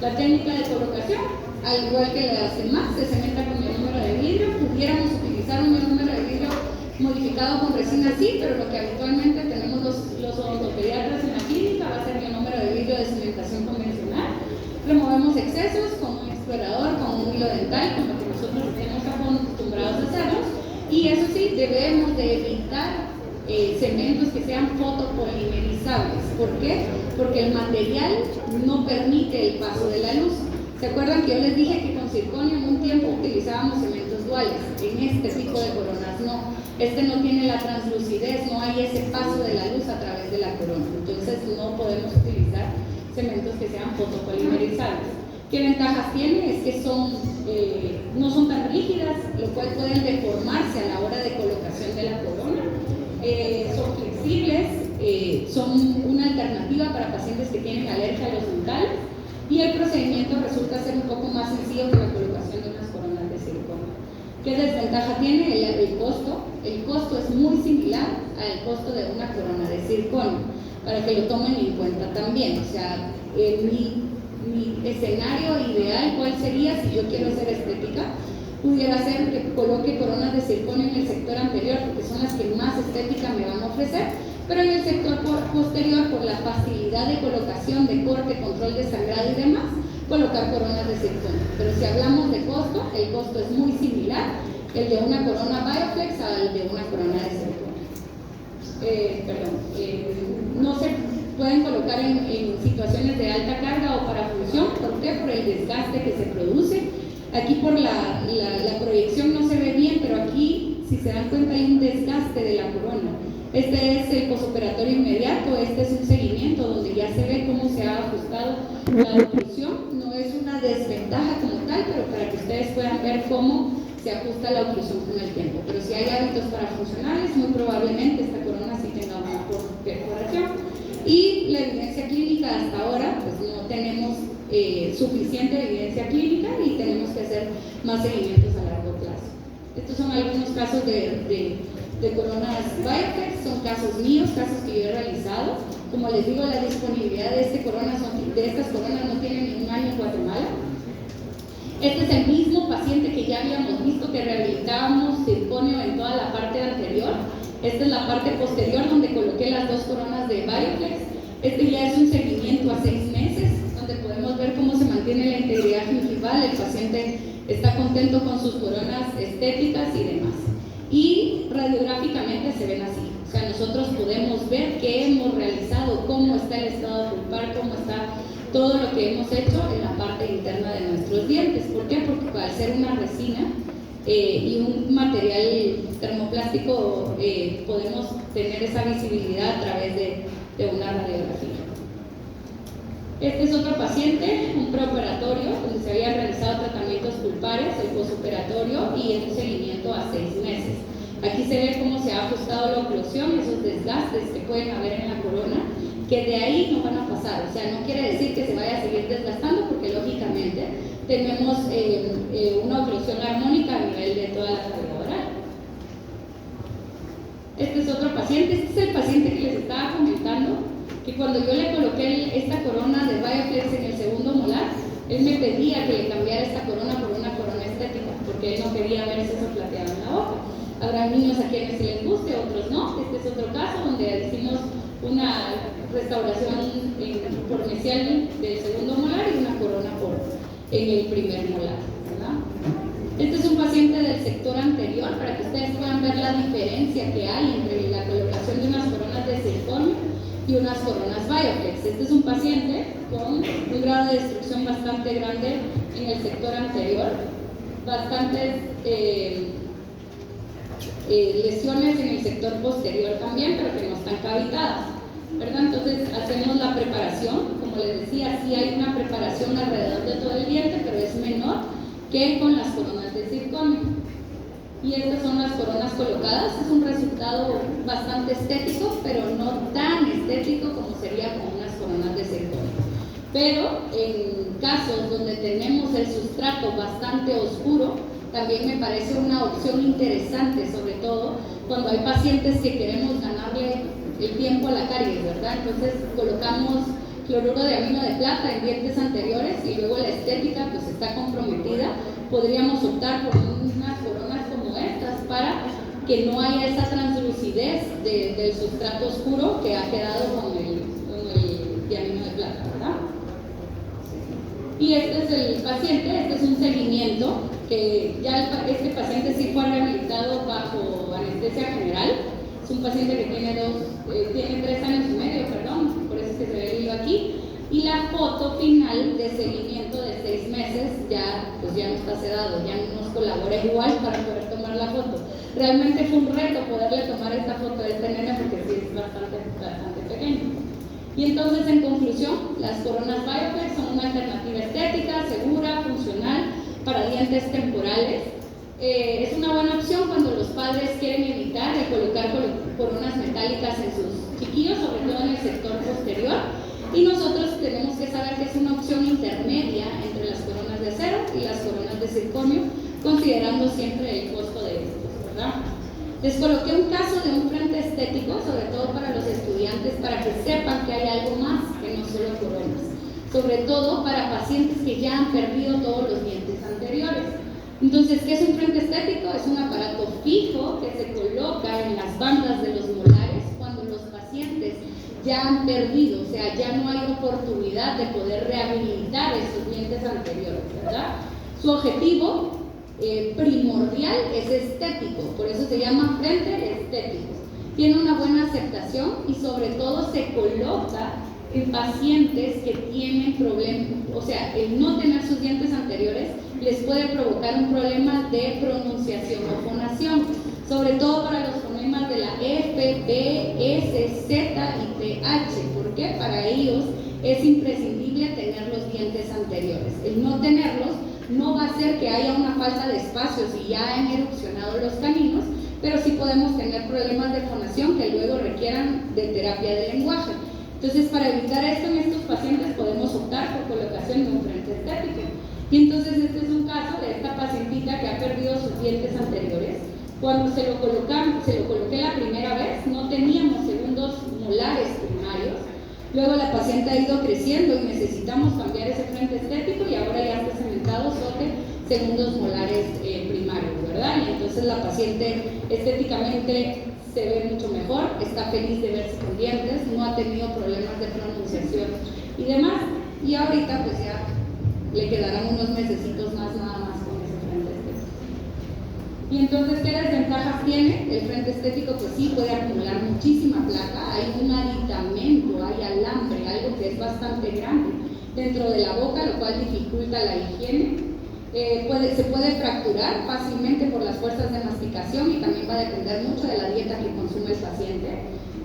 La técnica de colocación, al igual que las demás, se cementa con ionómero de vidrio. Pudiéramos utilizar un ionómero de vidrio modificado con resina, sí, pero lo que habitualmente tenemos los odontopediatras en la clínica va a ser ionómero de vidrio de cementación convencional. Removemos excesos con un explorador, con un hilo dental, con lo que nosotros estamos acostumbrados a hacerlos. Y eso sí, debemos de evitar cementos que sean fotopolimerizables. ¿Por qué? Porque el material no permite el paso de la luz. ¿Se acuerdan que yo les dije que con circonio en un tiempo utilizábamos cementos duales? En este tipo de coronas no. Este no tiene la translucidez, no hay ese paso de la luz a través de la corona. Entonces no podemos utilizar cementos que sean fotopolimerizables. ¿Qué ventajas tiene? Es que no son tan rígidas, lo cual pueden deformarse a la hora de colocación de la corona. Son flexibles, son una alternativa para pacientes que tienen alergia a los dentales, y el procedimiento resulta ser un poco más sencillo que la colocación de unas coronas de silicona. ¿Qué desventaja tiene? El costo. El costo es muy similar al costo de una corona de circonio, para que lo tomen en cuenta también. O sea, mi escenario ideal, ¿cuál sería si yo quiero hacer estética? Pudiera ser que coloque coronas de circonio en el sector anterior, porque son las que más estética me van a ofrecer, pero en el sector posterior, por la facilidad de colocación, de corte, control de sangrado y demás, colocar coronas de circonio. Pero si hablamos de costo, el costo es muy similar, el de una corona Bioflex al de una corona de circonio. No se pueden colocar en situaciones de alta carga o para función. ¿Por qué? Por el desgaste que se produce. Aquí por la proyección no se ve bien, pero aquí, si se dan cuenta hay un desgaste de la corona. Este es el posoperatorio inmediato, este es un seguimiento donde ya se ve cómo se ha ajustado la oclusión. No es una desventaja como tal, pero para que ustedes puedan ver cómo se ajusta la oclusión con el tiempo. Pero si hay hábitos parafuncionales, muy probablemente esta corona sí tenga una perforación. Y la evidencia clínica hasta ahora, pues no tenemos suficiente evidencia clínica y tenemos que hacer más seguimientos a largo plazo. Estos son algunos casos de coronas Bioflex, son casos míos, casos que yo he realizado. Como les digo, la disponibilidad de estas coronas no tiene ni un año en Guatemala. Este es el mismo paciente que ya habíamos visto que rehabilitábamos circonio en toda la parte anterior. Esta es la parte posterior donde coloqué las dos coronas de Bioflex. Este ya es un seguimiento a 6 meses, donde podemos ver cómo se mantiene la integridad gingival. El paciente está contento con sus coronas estéticas y demás. Y radiográficamente se ven así. O sea, nosotros podemos ver qué hemos realizado, cómo está el estado pulpar, cómo está todo lo que hemos hecho en la parte interna de nuestros dientes. ¿Por qué? Porque al ser una resina y un material termoplástico podemos tener esa visibilidad a través de una radiografía. Este es otro paciente, un preoperatorio, donde se habían realizado tratamientos pulpares, el posoperatorio y en un seguimiento a 6 meses. Aquí se ve cómo se ha ajustado la oclusión, esos desgastes que pueden haber en la corona, que de ahí no van a pasar. O sea, no quiere decir que se vaya a seguir desgastando, porque lógicamente tenemos una oclusión armónica a nivel de toda la cavidad oral. Este es otro paciente, este es el paciente que les estaba comentando, que cuando yo le coloqué esta corona de Bioflex en el segundo molar, él me pedía que le cambiara esta corona por una corona estética, porque él no quería verse soplateado en la boca. Habrá niños a quienes sí les guste, otros no. Este es otro caso donde hicimos una restauración por mesial del segundo molar y una corona en el primer molar, ¿verdad? Este es un paciente del sector anterior, para que ustedes puedan ver la diferencia que hay entre la colocación de unas coronas de circonio y unas coronas Bioflex. Este es un paciente con un grado de destrucción bastante grande en el sector anterior, bastantes lesiones en el sector posterior también, pero que no están cavitadas, ¿verdad? Entonces hacemos la preparación, como les decía, sí hay una preparación alrededor de todo el diente, pero es menor que con las coronas de circonio. Y estas son las coronas colocadas. Es un resultado bastante estético, pero no tan estético como sería con unas coronas de circonio. Pero en casos donde tenemos el sustrato bastante oscuro, también me parece una opción interesante, sobre todo cuando hay pacientes que queremos ganarle el tiempo a la caries, ¿verdad? Entonces colocamos cloruro de amino de plata en dientes anteriores y luego la estética pues está comprometida. Podríamos optar por unas coronas como estas para que no haya esa translucidez del sustrato oscuro que ha quedado con el diamino de plata, ¿verdad? Y este es el paciente, este es un seguimiento que ya este paciente sí fue rehabilitado bajo anestesia general. Es un paciente que tiene 3 años y medio, perdón, por eso es que se ve el hilo aquí. Y la foto final de seguimiento de 6 meses pues ya no está sedado, ya no nos colabora igual para poder tomar la foto. Realmente fue un reto poderle tomar esta foto de este nene porque sí es bastante pequeño. Y entonces, en conclusión, las coronas Bioflex son una alternativa estética, segura, funcional para dientes temporales. Es una buena opción cuando los padres quieren evitar el colocar coronas metálicas en sus chiquillos, sobre todo en el sector posterior. Y nosotros tenemos que saber que es una opción intermedia entre las coronas de acero y las coronas de circonio, considerando siempre el costo de estos, ¿verdad? Les coloqué un caso de un frente estético, sobre todo para los estudiantes, para que sepan que hay algo más que no solo coronas. Sobre todo para pacientes que ya han perdido todos los dientes anteriores. Entonces, ¿qué es un frente estético? Es un aparato fijo que se coloca en las bandas de los molares cuando los pacientes ya han perdido, o sea, ya no hay oportunidad de poder rehabilitar esos dientes anteriores, ¿verdad? Su objetivo primordial es estético, por eso se llama frente estético. Tiene una buena aceptación y sobre todo se coloca en pacientes que tienen problemas, o sea, el no tener sus dientes anteriores les puede provocar un problema de pronunciación o fonación, sobre todo para los fonemas de la F, B, S, Z y TH. ¿Por qué? Para ellos es imprescindible tener los dientes anteriores. El no tenerlos no va a hacer que haya una falta de espacio si ya han erupcionado los caninos, pero sí podemos tener problemas de fonación que luego requieran de terapia de lenguaje. Entonces, para evitar esto en estos pacientes podemos optar por colocación de un frente estético. Y entonces este es un caso de esta pacientita que ha perdido sus dientes anteriores. Cuando se lo coloqué la primera vez, no teníamos segundos molares primarios. Luego la paciente ha ido creciendo y necesitamos cambiar ese frente estético y ahora ya está cementado sobre segundos molares primarios, ¿verdad? Y entonces la paciente estéticamente se ve mucho mejor, está feliz de verse con dientes, no ha tenido problemas de pronunciación y demás. Y ahorita pues ya le quedarán unos mesecitos más nada más con ese frente estético. Y entonces, ¿qué desventajas tiene? El frente estético pues sí puede acumular muchísima placa, hay un aditamento, hay alambre, algo que es bastante grande dentro de la boca, lo cual dificulta la higiene. Se puede fracturar fácilmente por las fuerzas de masticación y también va a depender mucho de la dieta que consume el paciente.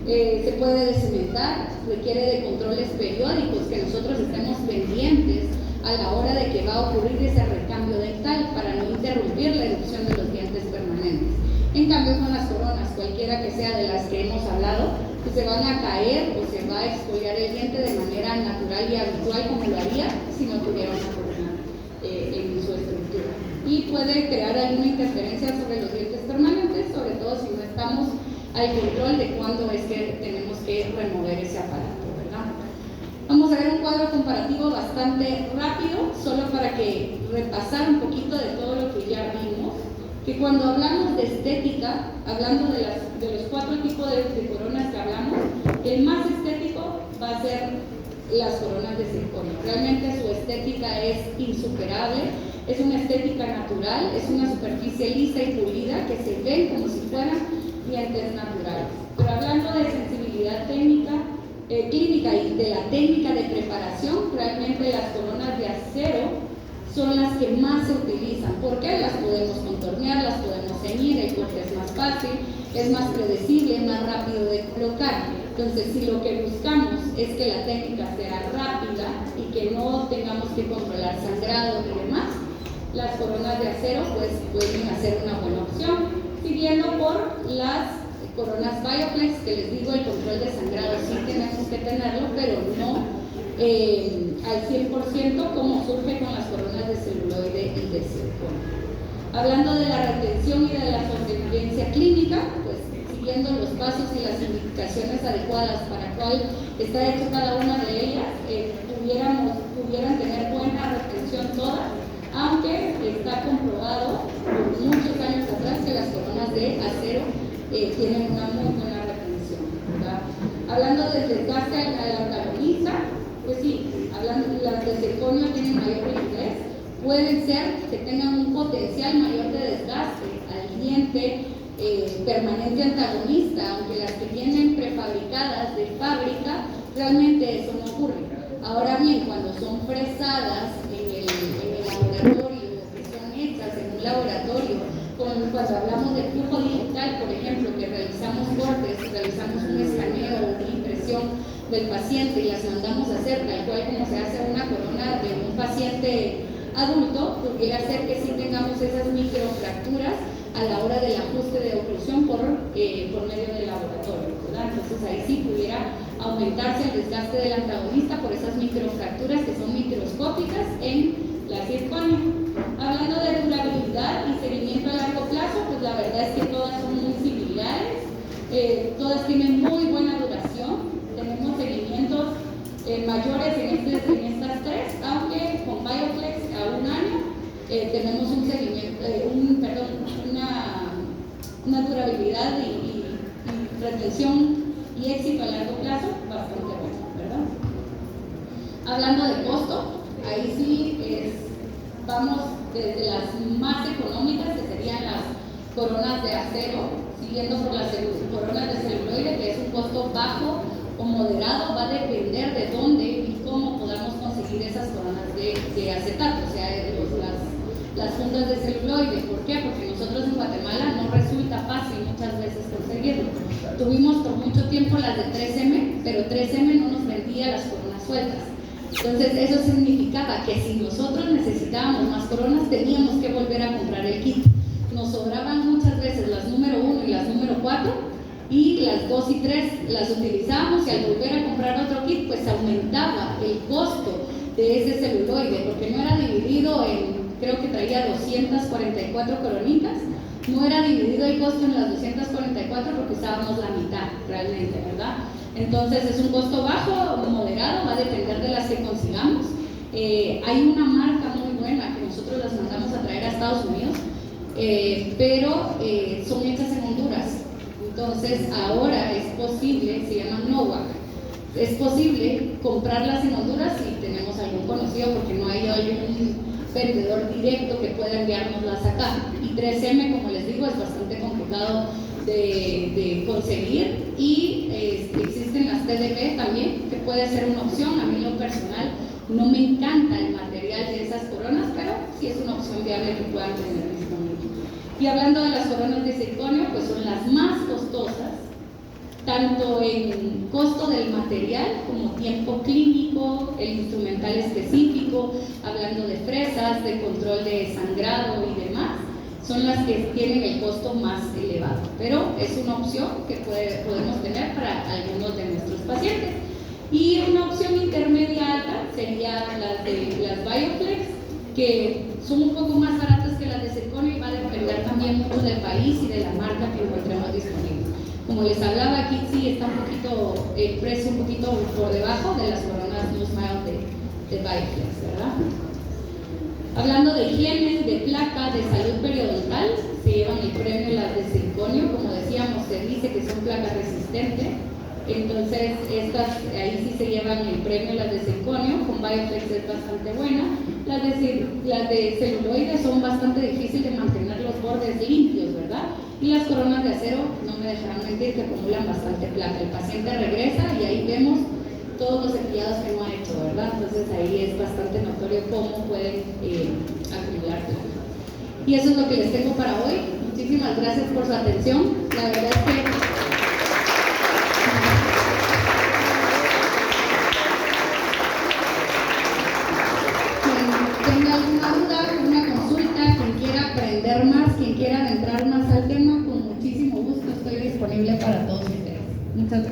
Se puede descementar, requiere de controles periódicos, que nosotros estemos pendientes a la hora de que va a ocurrir ese recambio dental para no interrumpir la erupción de los dientes permanentes. En cambio, con las coronas, cualquiera que sea de las que hemos hablado, pues se van a caer o se va a exfoliar el diente de manera natural y habitual como lo haría si no tuviera una corona en su estructura. Y puede crear alguna interferencia sobre los dientes permanentes, sobre todo si no estamos al control de cuándo es que tenemos que remover ese aparato, ¿verdad? Vamos a ver un cuadro comparativo bastante rápido, solo para que repasar un poquito de todo lo que ya vimos, que cuando hablamos de estética, hablando de los 4 tipos de coronas que hablamos, el más estético va a ser las coronas de circonio. Realmente su estética es insuperable, es una estética natural, es una superficie lisa y pulida que se ven como si fueran dientes naturales. Pero hablando de sensibilidad técnica, clínica y de la técnica de preparación, realmente las coronas de acero son las que más se utilizan. ¿Por qué? Las podemos contornear, las podemos ceñir, el corte es más fácil, es más predecible, más rápido de colocar. Entonces, si lo que buscamos es que la técnica sea rápida y que no tengamos que controlar sangrado y demás, las coronas de acero pues pueden ser una buena opción, siguiendo por las coronas Bioflex, que les digo, el control de sangrado sí tenemos que tenerlo, pero no al 100% como surge con las coronas de celuloide y de circonio. Hablando de la retención y de la sobrevivencia clínica, pues siguiendo los pasos y las indicaciones adecuadas para cuál está hecho cada una de ellas, pudieran tener buena retención todas, aunque está comprobado por muchos años atrás que las coronas de acero tienen una muy buena retención, ¿verdad? Hablando del desgaste al antagonista, pues sí, hablando de las de circonio tienen mayor rigidez, pueden ser que tengan un potencial mayor de desgaste al diente permanente antagonista, aunque las que vienen prefabricadas de fábrica, realmente eso no ocurre. Ahora bien, cuando son fresadas en el laboratorio, que son hechas en un laboratorio, cuando hablamos de flujo digital, por ejemplo, que realizamos cortes, realizamos un escaneo o una impresión del paciente y las mandamos a hacer tal cual como se hace una corona de un paciente adulto, pudiera ser que sí tengamos esas microfracturas a la hora del ajuste de oclusión por medio del laboratorio, ¿verdad? Entonces ahí sí pudiera aumentarse el desgaste del antagonista por esas microfracturas que son microscópicas en la circonio. Hablando de durabilidad y seguimiento a largo plazo, pues la verdad es que todas son muy similares, todas tienen muy buena duración, tenemos seguimientos mayores en estas 3, aunque con Bioflex a 1 año tenemos un seguimiento, una durabilidad y retención y éxito a largo plazo bastante bueno, ¿verdad? Hablando de costo, ahí sí vamos desde las más económicas, que serían las coronas de acero, siguiendo por las coronas de celuloide, que es un costo bajo o moderado, va a depender de dónde y cómo podamos conseguir esas coronas de acetato, o sea, las fundas de celuloide. ¿Por qué? Porque nosotros en Guatemala no resulta fácil cumplirlo. Tuvimos por mucho tiempo las de 3M, pero 3M no nos vendía las coronas sueltas. Entonces eso significaba que si nosotros necesitábamos más coronas, teníamos que volver a comprar el kit. Nos sobraban muchas veces las número 1 y las número 4, y las 2 y 3 las utilizábamos, y al volver a comprar otro kit, pues aumentaba el costo de ese celuloide, porque no era dividido en, creo que traía 244 coronitas, no era dividido el costo en las 244 porque usábamos la mitad realmente, ¿verdad? Entonces es un costo bajo o moderado, va a depender de las que consigamos. Hay una marca muy buena que nosotros las mandamos a traer a Estados Unidos, pero son hechas en Honduras. Entonces ahora es posible, se llaman Novak, es posible comprarlas en Honduras si tenemos algún conocido, porque no hay un vendedor directo que pueda enviárnoslas acá. Y 3M, como les digo, es bastante complicado de conseguir, y existen las TDP también, que puede ser una opción. A mí en lo personal no me encanta el material de esas coronas, pero sí es una opción viable que puedan tener disponible. Y hablando de las coronas de circonio, pues son las más costosas, tanto en costo del material como tiempo clínico, el instrumental específico, hablando de fresas, de control de sangrado y demás, son las que tienen el costo más elevado, pero es una opción que podemos tener para algunos de nuestros pacientes. Y una opción intermedia alta sería las Bioflex, que son un poco más baratas que las de circonio, y va a depender también mucho del país y de la marca que encontremos disponible. Como les hablaba, aquí sí está el precio un poquito por debajo de las coronas Blue Smile de Bioflex, ¿verdad? Hablando de higiene, de placa, de salud periodontal, se llevan el premio las de circonio. Como decíamos, se dice que son placas resistentes, entonces estas ahí sí se llevan el premio las de circonio. Con Bioflex es bastante buena. Las de celuloide son bastante difíciles de mantener los bordes limpios, ¿verdad? Y las coronas de acero, no me dejarán mentir, que acumulan bastante placa. El paciente regresa y ahí vemos todos los cepillados que no ha hecho, ¿verdad? Entonces ahí es bastante notorio cómo pueden acumular placa. Y eso es lo que les tengo para hoy. Muchísimas gracias por su atención. La verdad es que quien tenga alguna duda,